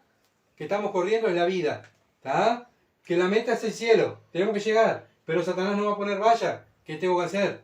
Speaker 1: que estamos corriendo es la vida, ¿está? Que la meta es el cielo, tenemos que llegar, pero Satanás no va a poner valla. ¿Qué tengo que hacer?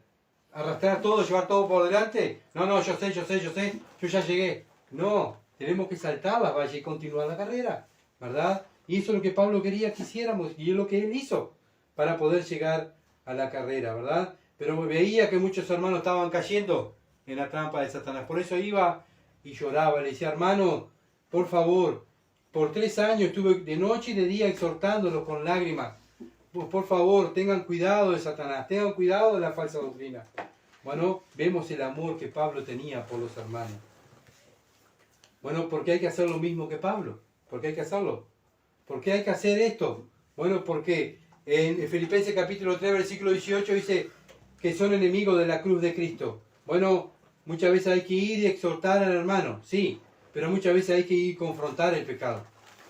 Speaker 1: ¿Arrastrar todo, llevar todo por delante? No, yo sé, yo ya llegué. No, tenemos que saltar las vallas y continuar la carrera, ¿verdad? Y eso es lo que Pablo quería que hiciéramos, y es lo que él hizo para poder llegar a la carrera, ¿verdad? Pero veía que muchos hermanos estaban cayendo en la trampa de Satanás. Por eso iba y lloraba, le decía, hermano, por favor, por 3 años estuve de noche y de día exhortándolos con lágrimas. Por favor, tengan cuidado de Satanás, tengan cuidado de la falsa doctrina. Bueno, vemos el amor que Pablo tenía por los hermanos. Bueno, ¿por qué hay que hacer lo mismo que Pablo? ¿Por qué hay que hacerlo? ¿Por qué hay que hacer esto? Bueno, porque en Filipenses capítulo 3, versículo 18 dice que son enemigos de la cruz de Cristo. Bueno, muchas veces hay que ir y exhortar al hermano, sí, pero muchas veces hay que ir y confrontar el pecado,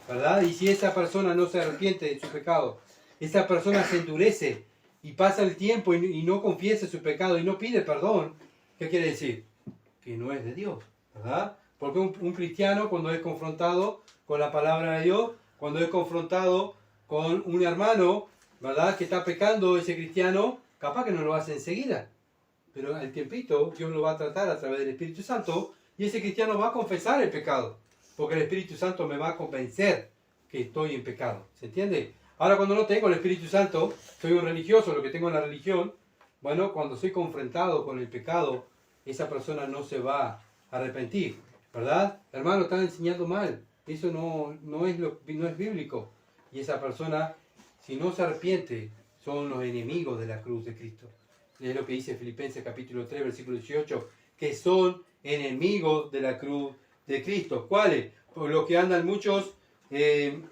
Speaker 1: ¿verdad? Y si esa persona no se arrepiente de su pecado, esa persona se endurece y pasa el tiempo y no confiesa su pecado y no pide perdón, ¿qué quiere decir? Que no es de Dios, ¿verdad? Porque un cristiano cuando es confrontado con la palabra de Dios, cuando es confrontado con un hermano, ¿verdad? Que está pecando, ese cristiano, capaz que no lo hace enseguida, pero al tiempito Dios lo va a tratar a través del Espíritu Santo y ese cristiano va a confesar el pecado, porque el Espíritu Santo me va a convencer que estoy en pecado, ¿se entiende? Ahora cuando no tengo el Espíritu Santo, soy un religioso, lo que tengo en la religión, bueno, cuando soy confrontado con el pecado, esa persona no se va a arrepentir, ¿verdad? Hermano, están enseñando mal, eso no es bíblico. Y esa persona, si no se arrepiente, son los enemigos de la cruz de Cristo. Es lo que dice Filipenses capítulo 3, versículo 18, que son enemigos de la cruz de Cristo. ¿Cuáles? Por lo que andan muchos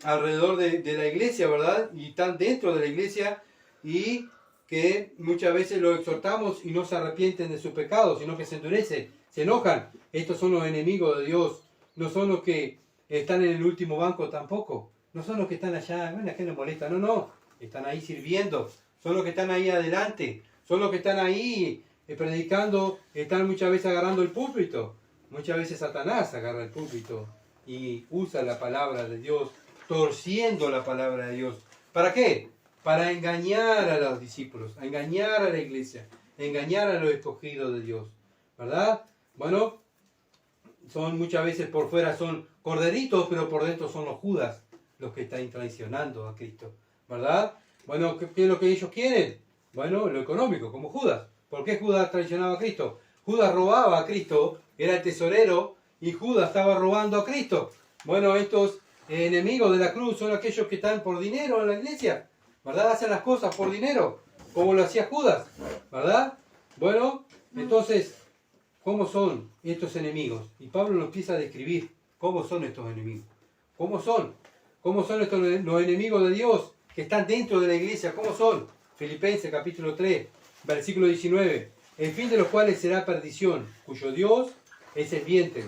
Speaker 1: alrededor de la iglesia, ¿verdad? Y están dentro de la iglesia y que muchas veces lo exhortamos y no se arrepienten de sus pecados, sino que se endurecen, se enojan. Estos son los enemigos de Dios, no son los que están en el último banco tampoco, no son los que están allá, bueno, ¿a qué les molesta? No, están ahí sirviendo, son los que están ahí adelante, son los que están ahí predicando, están muchas veces agarrando el púlpito, muchas veces Satanás agarra el púlpito y usa la palabra de Dios, torciendo la palabra de Dios. ¿Para qué? Para engañar a los discípulos, a engañar a la iglesia, a engañar a los escogidos de Dios, ¿verdad? Bueno, son muchas veces por fuera son corderitos, pero por dentro son los Judas, los que están traicionando a Cristo, ¿verdad? Bueno, ¿qué es lo que ellos quieren? Bueno, lo económico, como Judas. ¿Por qué Judas traicionaba a Cristo? Judas robaba a Cristo, era el tesorero, y Judas estaba robando a Cristo. Bueno, estos enemigos de la cruz son aquellos que están por dinero en la iglesia, ¿verdad? Hacen las cosas por dinero, como lo hacía Judas, ¿verdad? Bueno, entonces, ¿cómo son estos enemigos? Y Pablo nos empieza a describir cómo son estos enemigos. ¿Cómo son? ¿Cómo son los enemigos de Dios que están dentro de la iglesia? ¿Cómo son? Filipenses capítulo 3, versículo 19. El fin de los cuales será perdición, cuyo Dios es el vientre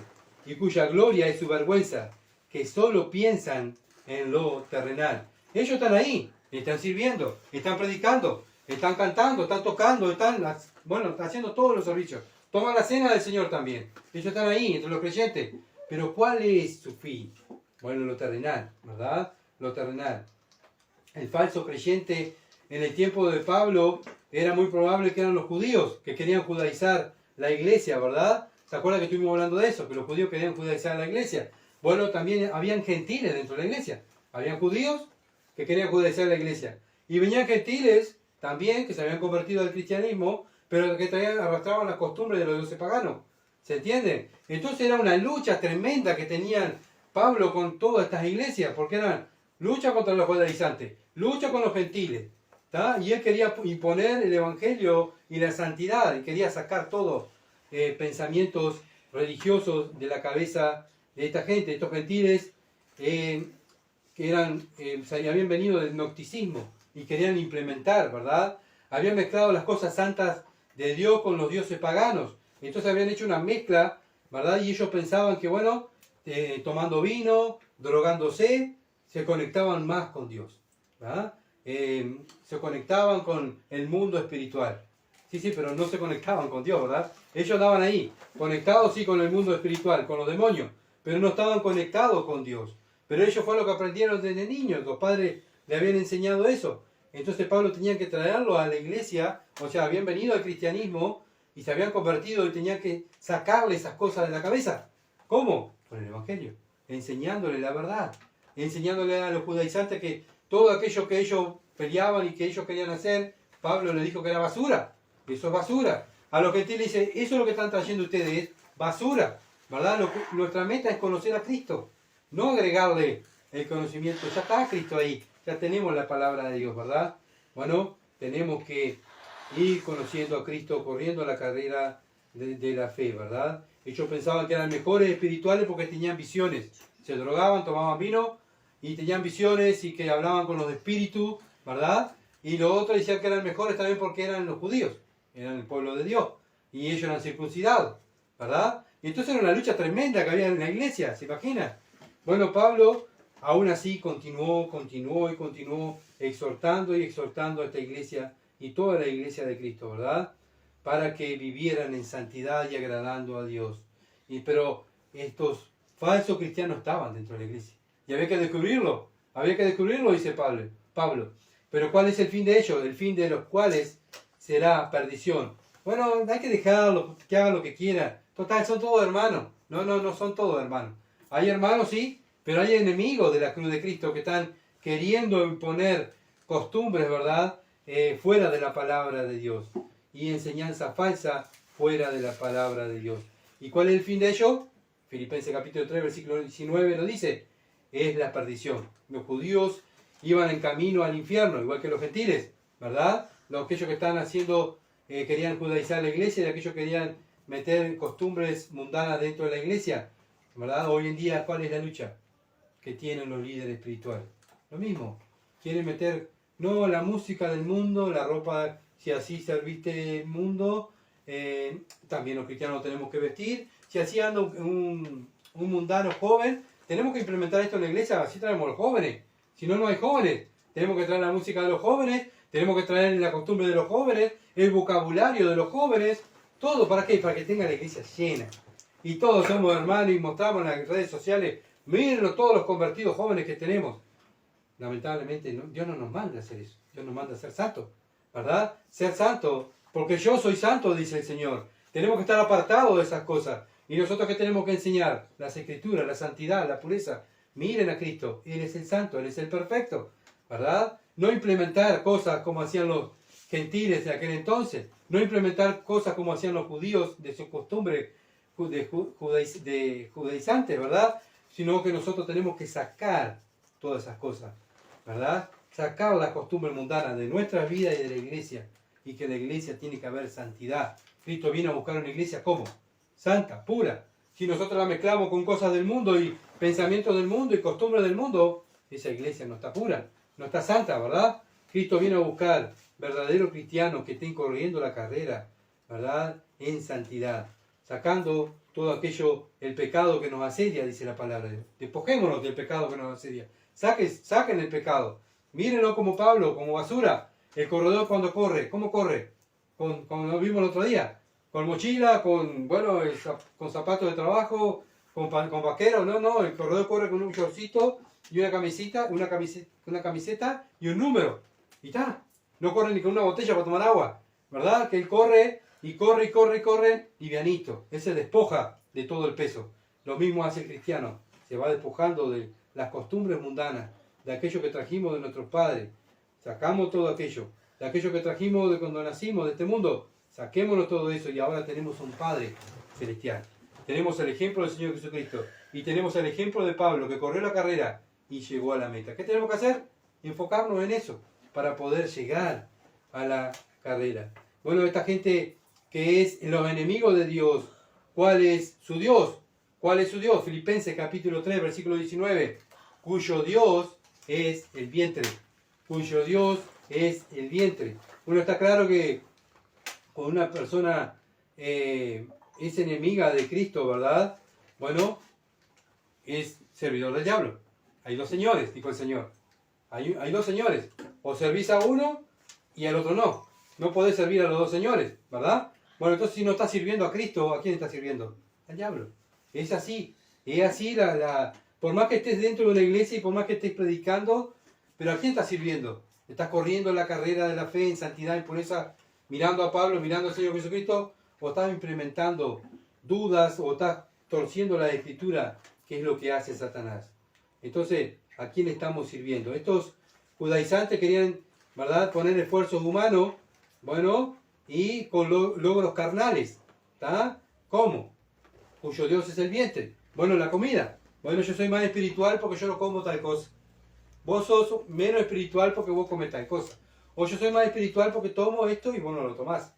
Speaker 1: y cuya gloria es su vergüenza, que solo piensan en lo terrenal. Ellos están ahí, están sirviendo, están predicando, están cantando, están tocando, están haciendo todos los servicios. Toman la cena del Señor también. Ellos están ahí, entre los creyentes. Pero ¿cuál es su fin? Bueno, lo terrenal, ¿verdad? Lo terrenal. El falso creyente en el tiempo de Pablo era muy probable que eran los judíos que querían judaizar la iglesia, ¿verdad? ¿Se acuerdan que estuvimos hablando de eso? Que los judíos querían judaizar la iglesia. Bueno, también habían gentiles dentro de la iglesia. Habían judíos que querían judaizar la iglesia. Y venían gentiles también que se habían convertido al cristianismo, pero que todavía arrastraban las costumbres de los dioses paganos. ¿Se entiende? Entonces era una lucha tremenda que tenían Pablo con todas estas iglesias, porque eran lucha contra los judaizantes, lucha con los gentiles, ¿tá? Y él quería imponer el evangelio y la santidad, y quería sacar todos pensamientos religiosos de la cabeza de esta gente, estos gentiles que habían venido del gnosticismo y querían implementar, ¿verdad? Habían mezclado las cosas santas de Dios con los dioses paganos. Entonces habían hecho una mezcla, ¿verdad? Y ellos pensaban que, bueno, tomando vino, drogándose, se conectaban más con Dios, ¿verdad? Se conectaban con el mundo espiritual. Sí, pero no se conectaban con Dios, ¿verdad? Ellos andaban ahí, conectados sí con el mundo espiritual, con los demonios, pero no estaban conectados con Dios. Pero ellos fue lo que aprendieron desde niños, los padres le habían enseñado eso. Entonces Pablo tenía que traerlo a la iglesia, o sea, habían venido al cristianismo y se habían convertido y tenía que sacarle esas cosas de la cabeza. ¿Cómo? Con el Evangelio, enseñándole la verdad, enseñándole a los judaizantes que todo aquello que ellos peleaban y que ellos querían hacer, Pablo le dijo que era basura. Eso es basura. A los gentiles dice, eso es lo que están trayendo ustedes, basura, ¿verdad? Nuestra meta es conocer a Cristo, no agregarle el conocimiento. Ya está Cristo ahí, ya tenemos la palabra de Dios, ¿verdad? Bueno, tenemos que ir conociendo a Cristo, corriendo la carrera de la fe, ¿verdad? Ellos pensaban que eran mejores espirituales porque tenían visiones. Se drogaban, tomaban vino y tenían visiones y que hablaban con los espíritus, ¿verdad? Y los otros decían que eran mejores también porque eran los judíos, eran el pueblo de Dios, y ellos eran circuncidados, ¿verdad? Y entonces era una lucha tremenda que había en la iglesia, ¿se imagina? Bueno, Pablo aún así continuó exhortando y exhortando a esta iglesia y toda la iglesia de Cristo, ¿verdad? Para que vivieran en santidad y agradando a Dios. Pero estos falsos cristianos estaban dentro de la iglesia. Y había que descubrirlo, dice Pablo. Pero ¿cuál es el fin de ellos? El fin de los cuales será perdición. Bueno, hay que dejarlos, que hagan lo que quieran. Total, son todos hermanos. No son todos hermanos. Hay hermanos, sí, pero hay enemigos de la cruz de Cristo que están queriendo imponer costumbres, ¿verdad? Fuera de la palabra de Dios. Y enseñanza falsa fuera de la palabra de Dios. ¿Y cuál es el fin de ello? Filipenses capítulo 3, versículo 19 lo dice. Es la perdición. Los judíos iban en camino al infierno, igual que los gentiles, ¿verdad? Aquellos que están haciendo, querían judaizar la iglesia y aquellos que querían meter costumbres mundanas dentro de la iglesia, ¿verdad? Hoy en día, ¿cuál es la lucha que tienen los líderes espirituales? Lo mismo, quieren meter, no la música del mundo, la ropa, si así se viste el mundo, también los cristianos tenemos que vestir, si así anda un mundano joven, tenemos que implementar esto en la iglesia, así traemos los jóvenes, si no, no hay jóvenes, tenemos que traer la música de los jóvenes, tenemos que traer la costumbre de los jóvenes, el vocabulario de los jóvenes, todo, ¿para qué? Para que tenga la iglesia llena. Y todos somos hermanos y mostramos en las redes sociales, mírenlo todos los convertidos jóvenes que tenemos. Lamentablemente Dios no nos manda a hacer eso, Dios nos manda a ser santos, ¿verdad? Ser santo, porque yo soy santo, dice el Señor. Tenemos que estar apartados de esas cosas. Y nosotros que tenemos que enseñar las escrituras, la santidad, la pureza. Miren a Cristo, Él es el santo, Él es el perfecto, ¿verdad? No implementar cosas como hacían los gentiles de aquel entonces, no implementar cosas como hacían los judíos de su costumbre de judaizantes, ¿verdad? Sino que nosotros tenemos que sacar todas esas cosas, ¿verdad? Sacar las costumbres mundanas de nuestra vida y de la iglesia, y que en la iglesia tiene que haber santidad. Cristo viene a buscar una iglesia ¿cómo? Santa, pura. Si nosotros la mezclamos con cosas del mundo y pensamientos del mundo y costumbres del mundo, esa iglesia no está pura, no está santa, ¿verdad? Cristo viene a buscar verdaderos cristianos que estén corriendo la carrera, ¿verdad? En santidad, sacando todo aquello, el pecado que nos asedia, dice la palabra de Dios. Despojémonos del pecado que nos asedia. Saquen el pecado. Mírenlo como Pablo, como basura. El corredor cuando corre, ¿cómo corre? Como lo vimos el otro día. Con mochila, con zapatos de trabajo, con vaquero. No, el corredor corre con un shortcito y una camiseta y un número. Y está. No corre ni con una botella para tomar agua. ¿Verdad? Que él corre livianito. Él se despoja de todo el peso. Lo mismo hace el cristiano. Se va despojando de las costumbres mundanas, de aquello que trajimos de nuestros padres. Sacamos todo aquello. De aquello que trajimos de cuando nacimos de este mundo. Saquémonos todo eso y ahora tenemos un Padre celestial. Tenemos el ejemplo del Señor Jesucristo. Y tenemos el ejemplo de Pablo que corrió la carrera y llegó a la meta. ¿Qué tenemos que hacer? Enfocarnos en eso para poder llegar a la carrera. Bueno, esta gente que es los enemigos de Dios, ¿Cuál es su Dios? ¿Cuál es su Dios? Filipenses capítulo 3, versículo 19. Cuyo Dios es el vientre. Cuyo Dios es el vientre. Bueno, está claro que cuando una persona es enemiga de Cristo, ¿verdad? Bueno, es servidor del diablo. Hay dos señores, dijo el Señor. Hay dos señores. O servís a uno y al otro no. No podés servir a los dos señores, ¿verdad? Bueno, entonces si no estás sirviendo a Cristo, ¿a quién estás sirviendo? Al diablo. Es así. Es así por más que estés dentro de una iglesia y por más que estés predicando, pero ¿a quién estás sirviendo? ¿Estás corriendo la carrera de la fe en santidad, en pureza, mirando a Pablo, mirando al Señor Jesucristo? ¿O estás implementando dudas o estás torciendo la Escritura, que es lo que hace Satanás? Entonces, ¿a quién estamos sirviendo? Estos judaizantes querían, ¿verdad?, poner esfuerzos humanos, bueno, y con logros carnales. ¿Está? ¿Cómo? Cuyo Dios es el vientre. Bueno, la comida. Bueno, yo soy más espiritual porque yo no como tal cosa. Vos sos menos espiritual porque vos comes tal cosa. O yo soy más espiritual porque tomo esto y vos no lo tomás.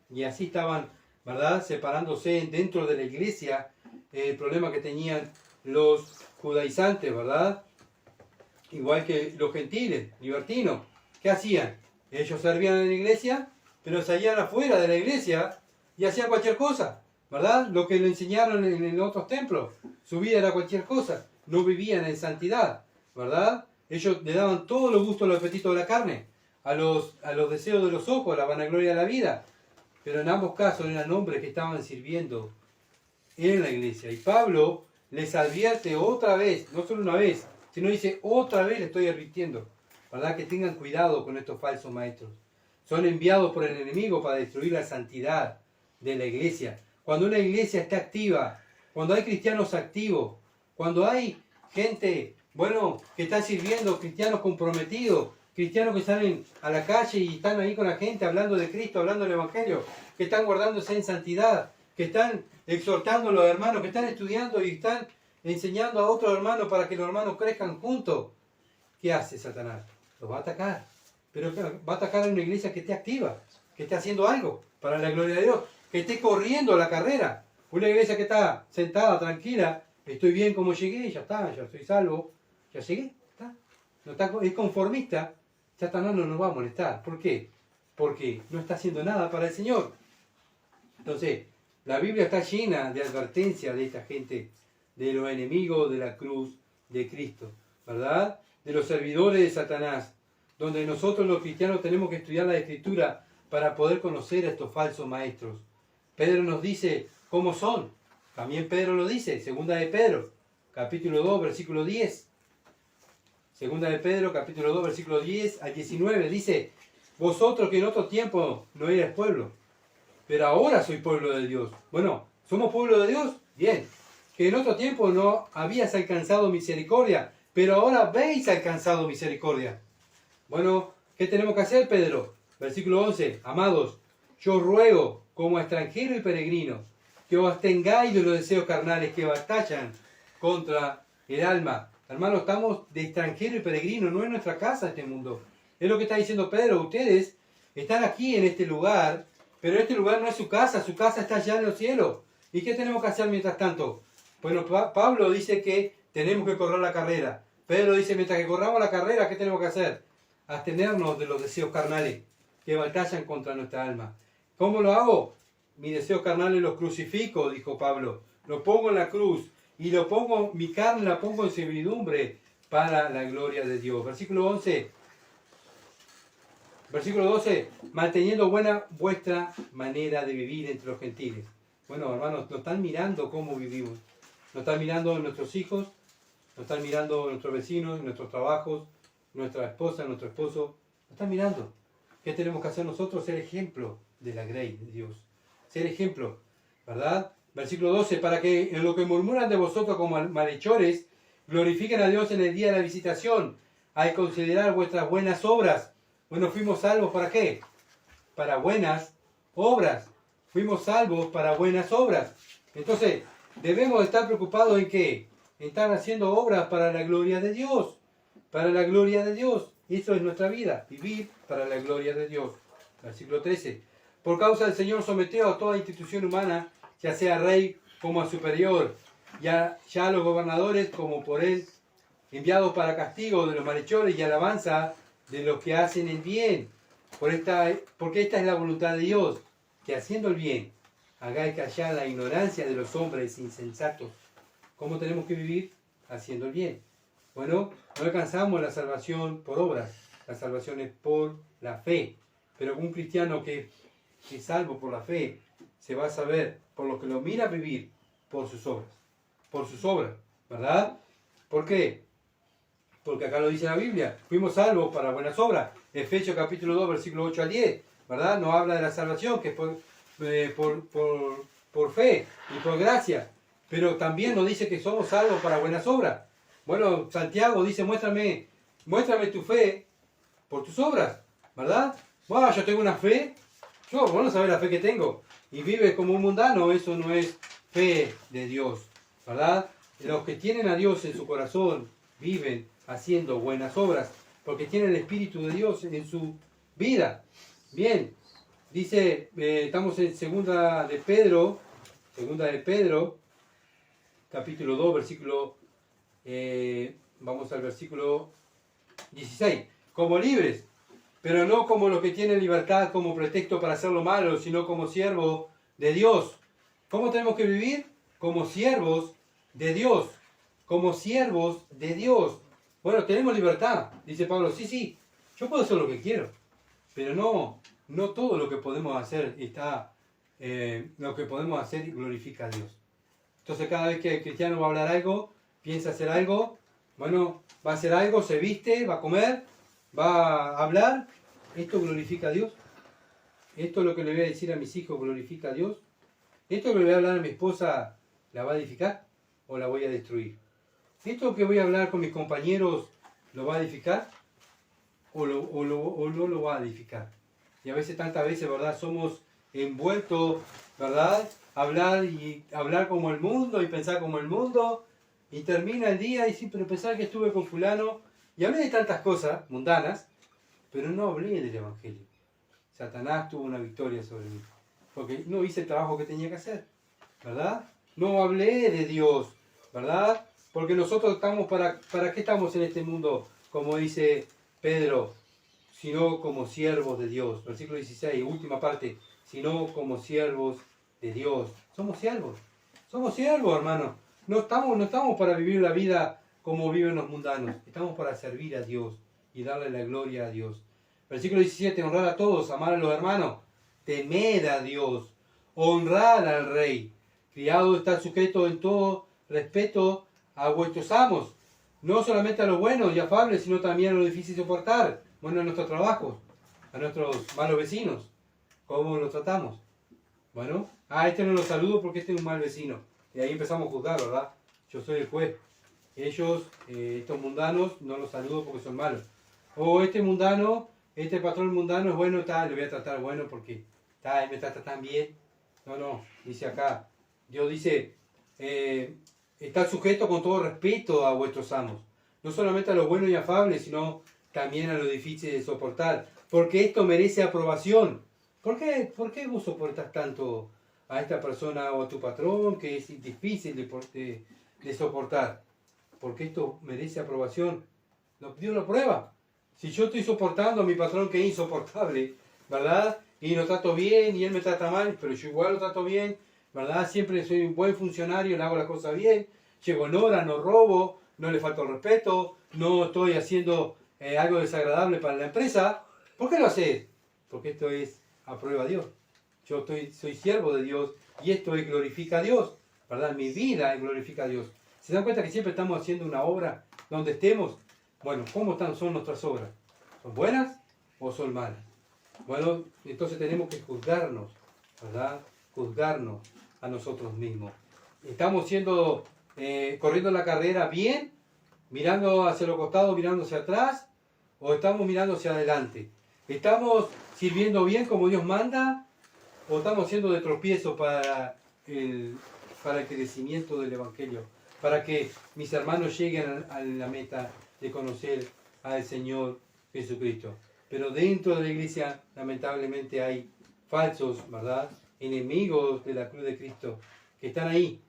Speaker 1: Y así estaban, ¿verdad?, separándose dentro de la iglesia. El problema que tenían los judaizantes, ¿verdad? Igual que los gentiles, libertinos. ¿Qué hacían? Ellos servían en la iglesia, pero salían afuera de la iglesia y hacían cualquier cosa, ¿verdad? Lo que le enseñaron en otros templos. Su vida era cualquier cosa. No vivían en santidad, ¿verdad? Ellos le daban todos los gustos, los apetitos de la carne, a los deseos de los ojos, a la vanagloria de la vida. Pero en ambos casos eran hombres que estaban sirviendo en la iglesia. Y Pablo les advierte otra vez, no solo una vez, sino dice otra vez le estoy advirtiendo, ¿verdad?, que tengan cuidado con estos falsos maestros. Son enviados por el enemigo para destruir la santidad de la iglesia. Cuando una iglesia está activa, cuando hay cristianos activos, cuando hay gente, bueno, que está sirviendo, cristianos comprometidos, cristianos que salen a la calle y están ahí con la gente hablando de Cristo, hablando del Evangelio, que están guardándose en santidad, que están exhortando a los hermanos, que están estudiando y están enseñando a otros hermanos para que los hermanos crezcan juntos. ¿Qué hace Satanás? Los va a atacar. Pero va a atacar a una iglesia que esté activa, que esté haciendo algo para la gloria de Dios, que esté corriendo la carrera. Una iglesia que está sentada, tranquila, estoy bien como llegué, ya está, ya estoy salvo, ya llegué, ¿está? No está, es conformista, Satanás no nos va a molestar. ¿Por qué? Porque no está haciendo nada para el Señor. Entonces, la Biblia está llena de advertencias de esta gente, de los enemigos de la cruz de Cristo, ¿verdad? De los servidores de Satanás, donde nosotros los cristianos tenemos que estudiar la Escritura para poder conocer a estos falsos maestros. Pedro nos dice cómo son. También Pedro lo dice, segunda de Pedro, capítulo 2, versículo 10. Segunda de Pedro, capítulo 2, versículo 10 al 19, dice: vosotros que en otro tiempo no erais pueblo, pero ahora soy pueblo de Dios. Bueno, ¿somos pueblo de Dios? Bien. Que en otro tiempo no habías alcanzado misericordia, pero ahora habéis alcanzado misericordia. Bueno, ¿qué tenemos que hacer, Pedro? Versículo 11. Amados, yo ruego, como extranjero y peregrino, que os abstengáis de los deseos carnales que batallan contra el alma. Hermanos, estamos de extranjero y peregrino, no es nuestra casa este mundo. Es lo que está diciendo Pedro. Ustedes están aquí en este lugar, pero este lugar no es su casa está allá en los cielos. ¿Y qué tenemos que hacer mientras tanto? Bueno, Pablo dice que tenemos que correr la carrera. Pedro dice, mientras que corramos la carrera, ¿qué tenemos que hacer? Abstenernos de los deseos carnales que batallan contra nuestra alma. ¿Cómo lo hago? Mis deseos carnales los crucifico, dijo Pablo. Lo pongo en la cruz y mi carne la pongo en servidumbre para la gloria de Dios. Versículo 11. Versículo 12. Manteniendo buena vuestra manera de vivir entre los gentiles. Bueno, hermanos, nos están mirando cómo vivimos. Nos están mirando nuestros hijos, nos están mirando nuestros vecinos, nuestros trabajos, nuestra esposa, nuestro esposo. Nos están mirando. ¿Qué tenemos que hacer nosotros? Ser ejemplo de la grey de Dios. Ser ejemplo, ¿verdad? Versículo 12. Para que en lo que murmuran de vosotros como malhechores, glorifiquen a Dios en el día de la visitación, al considerar vuestras buenas obras. Bueno, fuimos salvos ¿para qué? Para buenas obras. Fuimos salvos para buenas obras. Entonces, debemos estar preocupados en qué? En estar haciendo obras para la gloria de Dios. Para la gloria de Dios. Eso es nuestra vida. Vivir para la gloria de Dios. Versículo 13. Por causa del Señor sometido a toda institución humana, ya sea rey como a superior, ya a los gobernadores como por él, enviados para castigo de los malhechores y alabanza de los que hacen el bien. Porque esta es la voluntad de Dios, que haciendo el bien, hagáis callar la ignorancia de los hombres insensatos. ¿Cómo tenemos que vivir? Haciendo el bien. Bueno, no alcanzamos la salvación por obras, la salvación es por la fe. Pero un cristiano que es salvo por la fe, se va a saber, por lo que lo mira vivir, por sus obras, ¿verdad? ¿Por qué? Porque acá lo dice la Biblia, fuimos salvos para buenas obras. Efesios capítulo 2, versículo 8 al 10, ¿verdad? Nos habla de la salvación, que es por fe y por gracia. Pero también nos dice que somos salvos para buenas obras. Bueno, Santiago dice, muéstrame tu fe por tus obras, ¿verdad? Bueno, yo tengo una fe, vos no sabés la fe que tengo, y vives como un mundano, eso no es fe de Dios, ¿verdad? Los que tienen a Dios en su corazón viven haciendo buenas obras, porque tienen el Espíritu de Dios en su vida. Bien, dice, estamos en segunda de Pedro, capítulo 2, versículo, vamos al versículo 16. Como libres, pero no como los que tienen libertad como pretexto para hacer lo malo, sino como siervos de Dios. ¿Cómo tenemos que vivir? Como siervos de Dios. Como siervos de Dios. Bueno, tenemos libertad, dice Pablo. Sí, yo puedo hacer lo que quiero, pero no todo lo que podemos hacer lo que podemos hacer glorifica a Dios. Entonces cada vez que el cristiano va a hablar algo, piensa hacer algo, bueno, va a hacer algo, se viste, va a comer, va a hablar, ¿esto glorifica a Dios? ¿Esto es lo que le voy a decir a mis hijos glorifica a Dios? ¿Esto que le voy a hablar a mi esposa la va a edificar o la voy a destruir? ¿Esto que voy a hablar con mis compañeros lo va a edificar o no lo va a edificar? Y a veces, tantas veces, ¿verdad? Somos envueltos, ¿verdad? Hablar como el mundo y pensar como el mundo, y termina el día y sí, pero pensar que estuve con fulano y hablé de tantas cosas mundanas, pero no hablé del Evangelio. Satanás tuvo una victoria sobre mí, porque no hice el trabajo que tenía que hacer, ¿verdad? No hablé de Dios, ¿verdad? Porque nosotros estamos, ¿para qué estamos en este mundo? Como dice Pedro, sino como siervos de Dios. Versículo 16, última parte, sino como siervos de Dios. Somos siervos, hermano. No estamos para vivir la vida como viven los mundanos, estamos para servir a Dios y darle la gloria a Dios. Versículo 17, honrar a todos, amar a los hermanos, temer a Dios, honrar al rey, criado estar sujeto en todo respeto a vuestros amos, no solamente a los buenos y afables, sino también a los difíciles de soportar, bueno, a nuestros trabajos, a nuestros malos vecinos, ¿cómo los tratamos? Bueno, este no lo saludo porque este es un mal vecino, y ahí empezamos a juzgar, ¿verdad? Yo soy el juez. Ellos, estos mundanos, no los saludo porque son malos. O este patrón mundano es bueno, le voy a tratar bueno porque él me trata tan bien. No, dice acá, Dios dice, está sujeto con todo respeto a vuestros amos, no solamente a los buenos y afables, sino también a los difíciles de soportar, porque esto merece aprobación. ¿Por qué vos soportas tanto a esta persona o a tu patrón que es difícil de soportar? Porque esto merece aprobación. Dios lo prueba. Si yo estoy soportando a mi patrón que es insoportable, ¿verdad? Y lo trato bien y él me trata mal, pero yo igual lo trato bien, ¿verdad? Siempre soy un buen funcionario, le hago las cosas bien, llego en hora, no robo, no le falto el respeto, no estoy haciendo algo desagradable para la empresa. ¿Por qué lo haces? Porque esto es a prueba a Dios. Yo soy siervo de Dios y esto glorifica a Dios, ¿verdad? Mi vida glorifica a Dios. ¿Se dan cuenta que siempre estamos haciendo una obra donde estemos? Bueno, ¿cómo son nuestras obras? ¿Son buenas o son malas? Bueno, entonces tenemos que juzgarnos, ¿verdad? Juzgarnos a nosotros mismos. ¿Estamos corriendo la carrera bien, mirando hacia los costados, mirando hacia atrás, o estamos mirando hacia adelante? ¿Estamos sirviendo bien como Dios manda, o estamos siendo de tropiezo para el crecimiento del Evangelio, para que mis hermanos lleguen a la meta de conocer al Señor Jesucristo? Pero dentro de la iglesia, lamentablemente, hay falsos, ¿verdad? Enemigos de la cruz de Cristo, que están ahí,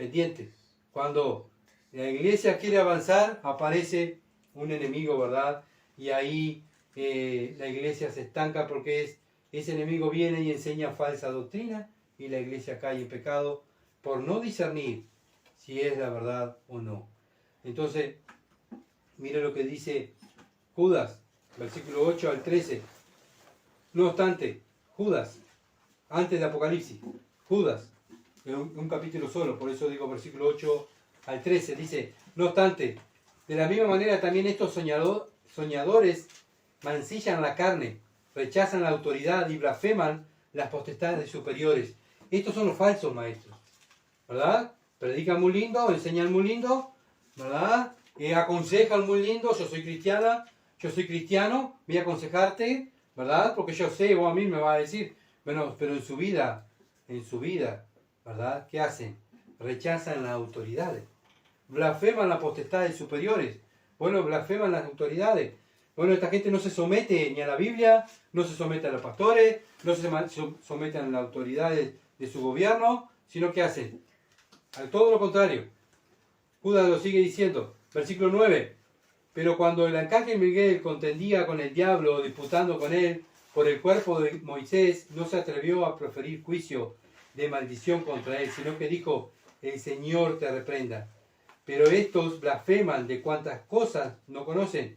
Speaker 1: pendientes. Cuando la iglesia quiere avanzar, aparece un enemigo, ¿verdad? Y ahí la iglesia se estanca porque ese enemigo viene y enseña falsa doctrina y la iglesia cae en pecado por no discernir si es la verdad o no. Entonces, mire lo que dice Judas, versículo 8 al 13. No obstante, Judas, antes de Apocalipsis, Judas, en un capítulo solo, por eso digo versículo 8 al 13, dice, no obstante, de la misma manera también estos soñadores mancillan la carne, rechazan la autoridad y blasfeman las potestades superiores. Estos son los falsos maestros, ¿verdad? Predican muy lindo, enseñan muy lindo, ¿verdad? Aconsejan muy lindo, yo soy cristiana, yo soy cristiano, voy a aconsejarte, ¿verdad? Porque yo sé, vos a mí me vas a decir, bueno, pero en su vida, ¿verdad? ¿Qué hacen? Rechazan las autoridades, blasfeman las potestades superiores, bueno, blasfeman las autoridades. Bueno, esta gente no se somete ni a la Biblia, no se somete a los pastores, no se someten a las autoridades de su gobierno, sino que hacen al todo lo contrario. Judas lo sigue diciendo, versículo 9. Pero cuando el arcángel Miguel contendía con el diablo, disputando con él por el cuerpo de Moisés, no se atrevió a proferir juicio de maldición contra él, sino que dijo, el Señor te reprenda. Pero estos blasfeman de cuantas cosas no conocen,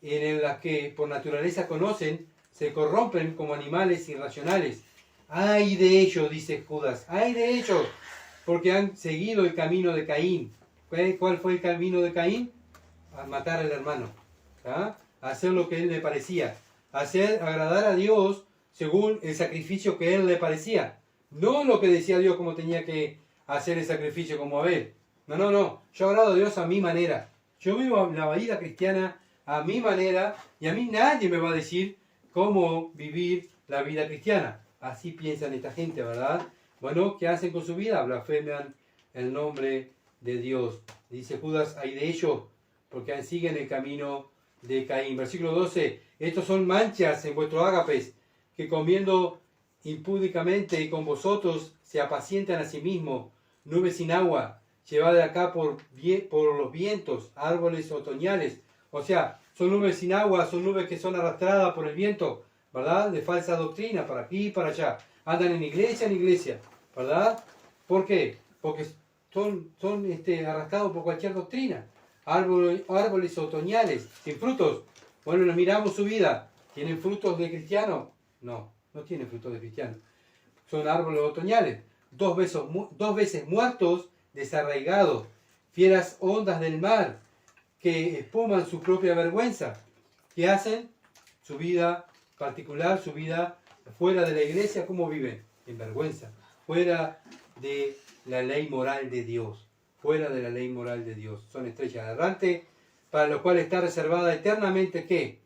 Speaker 1: en las que por naturaleza conocen, se corrompen como animales irracionales. ¡Ay de ellos!, dice Judas, ¡ay de ellos!, porque han seguido el camino de Caín. ¿Cuál fue el camino de Caín? A matar al hermano, ¿ah? A hacer lo que él le parecía, hacer agradar a Dios según el sacrificio que él le parecía, no lo que decía Dios como tenía que hacer el sacrificio como Abel. No, yo agrado a Dios a mi manera, yo vivo la vida cristiana a mi manera y a mí nadie me va a decir cómo vivir la vida cristiana. Así piensan esta gente, ¿verdad? Bueno, ¿qué hacen con su vida? Blasfeman el nombre de Dios. Dice Judas, hay de ellos, porque siguen el camino de Caín. Versículo 12, estos son manchas en vuestros ágapes, que comiendo impúdicamente y con vosotros se apacientan a sí mismos, nubes sin agua, llevadas de acá por los vientos, árboles otoñales. O sea, son nubes sin agua, son nubes que son arrastradas por el viento, ¿verdad? De falsa doctrina, para aquí y para allá. Andan en iglesia, ¿verdad? ¿Por qué? Porque son arrastrados por cualquier doctrina. Árboles otoñales, sin frutos. Bueno, nos miramos su vida. ¿Tienen frutos de cristiano? No tienen frutos de cristiano. Son árboles otoñales. Dos veces muertos, desarraigados. Fieras ondas del mar que espuman su propia vergüenza. ¿Qué hacen? Su vida particular, su vida fuera de la iglesia, ¿cómo viven? En vergüenza. Fuera de la ley moral de Dios. Fuera de la ley moral de Dios. Son estrellas errantes, para lo cual está reservada eternamente, ¿qué?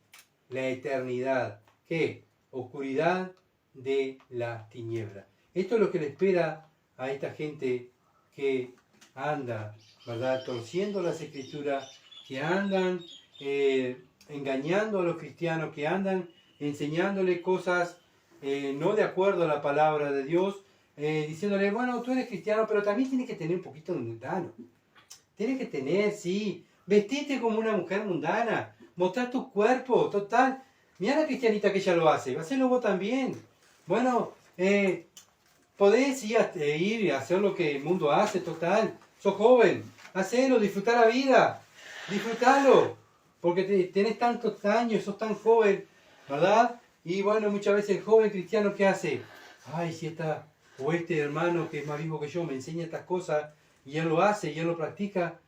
Speaker 1: La eternidad. ¿Qué? Oscuridad de la tiniebla. Esto es lo que le espera a esta gente que anda, ¿verdad?, torciendo las escrituras, que andan engañando a los cristianos, que andan enseñándole cosas no de acuerdo a la palabra de Dios, diciéndole, bueno, tú eres cristiano, pero también tienes que tener un poquito de mundano. Tienes que tener, sí, vestirte como una mujer mundana, mostrar tu cuerpo, total. Mira la cristianita que ella lo hace, hacelo vos también. Bueno, podés ir y hacer lo que el mundo hace, total. Sos joven, hacelo, disfrutar la vida, disfrutalo, porque tenés tantos años, sos tan joven, ¿verdad? Y bueno, muchas veces el joven cristiano, ¿qué hace? Ay, si este hermano que es más viejo que yo me enseña estas cosas y él lo hace y él lo practica,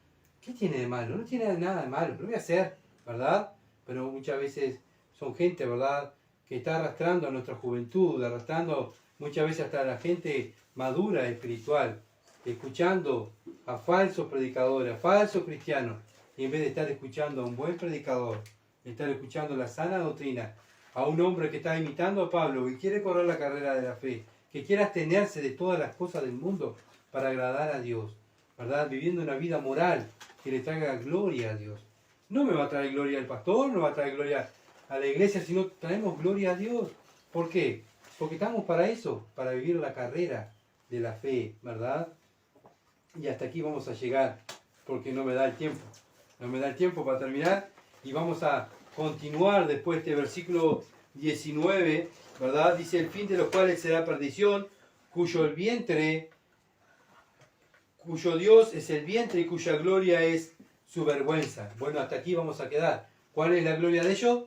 Speaker 1: ¿qué tiene de malo? No tiene nada de malo, lo voy a hacer, ¿verdad? Pero muchas veces son gente, ¿verdad?, que está arrastrando a nuestra juventud, arrastrando muchas veces hasta a la gente madura espiritual, escuchando a falsos predicadores, a falsos cristianos, y en vez de estar escuchando a un buen predicador, estar escuchando la sana doctrina, a un hombre que está imitando a Pablo, que quiere correr la carrera de la fe, que quiere abstenerse de todas las cosas del mundo para agradar a Dios, ¿verdad?, viviendo una vida moral que le traiga gloria a Dios. No me va a traer gloria al pastor, no va a traer gloria a la iglesia, sino traemos gloria a Dios. ¿Por qué? Porque estamos para eso, para vivir la carrera de la fe, ¿verdad? Y hasta aquí vamos a llegar, porque no me da el tiempo. No me da el tiempo para terminar. Y vamos a continuar después de este versículo 19, ¿verdad? Dice, el fin de los cuales será perdición, cuyo Dios es el vientre y cuya gloria es su vergüenza. Bueno, hasta aquí vamos a quedar. ¿Cuál es la gloria de ellos?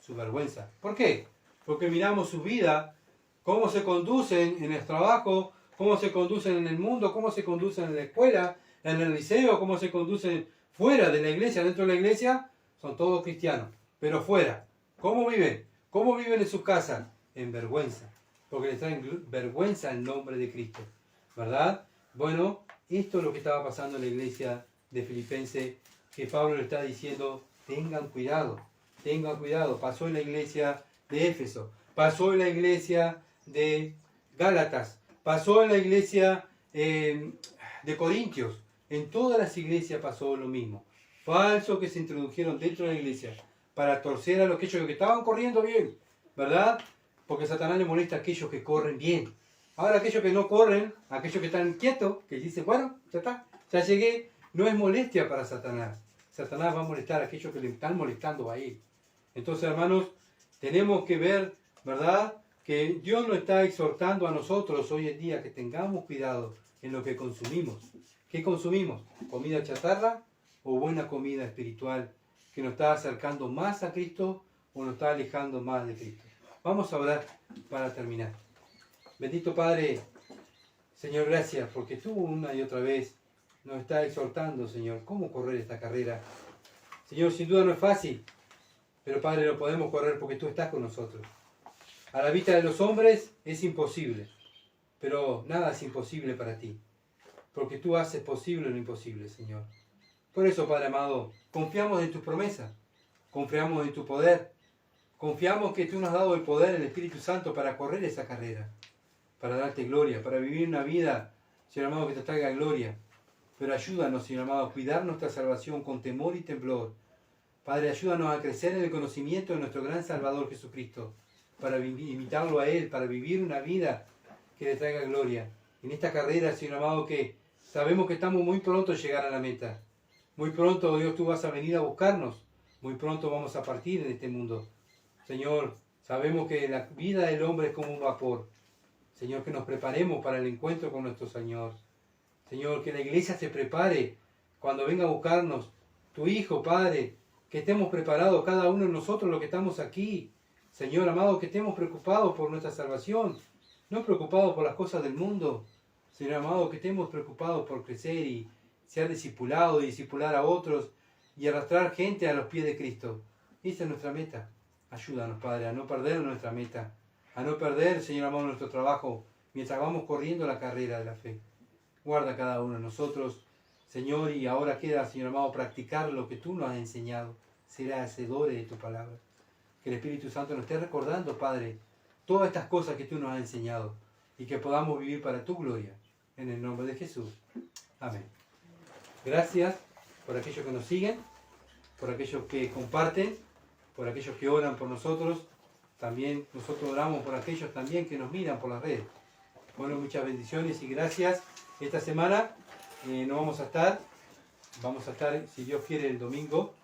Speaker 1: Su vergüenza. ¿Por qué? Porque miramos su vida, cómo se conducen en el trabajo, cómo se conducen en el mundo, cómo se conducen en la escuela, en el liceo, cómo se conducen fuera de la iglesia, dentro de la iglesia, son todos cristianos. Pero fuera, ¿cómo viven? ¿Cómo viven en sus casas? En vergüenza. Porque les traen vergüenza en nombre de Cristo. ¿Verdad? Bueno, esto es lo que estaba pasando en la iglesia de Filipenses, que Pablo le está diciendo, tengan cuidado, tengan cuidado. Pasó en la iglesia de Éfeso, pasó en la iglesia de Gálatas, pasó en la iglesia de Corintios. En todas las iglesias pasó lo mismo. Falsos que se introdujeron dentro de la iglesia para torcer a los que estaban corriendo bien, ¿verdad? Porque Satanás le molesta a aquellos que corren bien. Ahora aquellos que no corren, aquellos que están quietos, que dicen, bueno, ya está, ya llegué, no es molestia para Satanás. Satanás va a molestar a aquellos que le están molestando a él. Entonces, hermanos, tenemos que ver, ¿verdad?, que Dios nos está exhortando a nosotros hoy en día que tengamos cuidado en lo que consumimos. ¿Qué consumimos? ¿Comida chatarra o buena comida espiritual que nos está acercando más a Cristo o nos está alejando más de Cristo? Vamos a orar para terminar. Bendito Padre, Señor, gracias porque tú una y otra vez nos estás exhortando, Señor, cómo correr esta carrera. Señor, sin duda no es fácil, pero Padre, lo podemos correr porque tú estás con nosotros. A la vista de los hombres es imposible, pero nada es imposible para ti, porque tú haces posible lo imposible, Señor. Por eso, Padre amado, confiamos en tus promesas, confiamos en tu poder, confiamos que tú nos has dado el poder, el Espíritu Santo, para correr esa carrera, para darte gloria, para vivir una vida, Señor amado, que te traiga gloria. Pero ayúdanos, Señor amado, a cuidar nuestra salvación con temor y temblor. Padre, ayúdanos a crecer en el conocimiento de nuestro gran Salvador Jesucristo, para imitarlo a Él, para vivir una vida que le traiga gloria. En esta carrera, Señor amado, que sabemos que estamos muy pronto a llegar a la meta. Muy pronto, Dios, tú vas a venir a buscarnos. Muy pronto vamos a partir de este mundo. Señor, sabemos que la vida del hombre es como un vapor. Señor, que nos preparemos para el encuentro con nuestro Señor. Señor, que la iglesia se prepare cuando venga a buscarnos tu Hijo, Padre, que estemos preparados cada uno de nosotros los que estamos aquí. Señor amado, que estemos preocupados por nuestra salvación, no preocupados por las cosas del mundo. Señor amado, que estemos preocupados por crecer y ser discipulados y discipular a otros y arrastrar gente a los pies de Cristo. Esa es nuestra meta. Ayúdanos, Padre, a no perder nuestra meta, a no perder, Señor amado, nuestro trabajo mientras vamos corriendo la carrera de la fe. Guarda cada uno de nosotros, Señor, y ahora queda, Señor amado, practicar lo que tú nos has enseñado, ser hacedores de tu palabra. Que el Espíritu Santo nos esté recordando, Padre, todas estas cosas que tú nos has enseñado y que podamos vivir para tu gloria. En el nombre de Jesús. Amén. Gracias por aquellos que nos siguen, por aquellos que comparten, por aquellos que oran por nosotros. También nosotros oramos por aquellos también que nos miran por las redes. Bueno, muchas bendiciones y gracias. Esta semana no vamos a estar, si Dios quiere, el domingo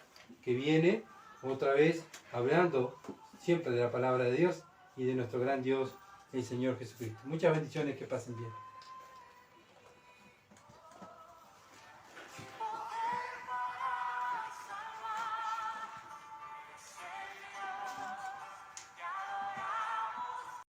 Speaker 1: que viene, otra vez hablando siempre de la palabra de Dios y de nuestro gran Dios, el Señor Jesucristo. Muchas bendiciones, que pasen bien.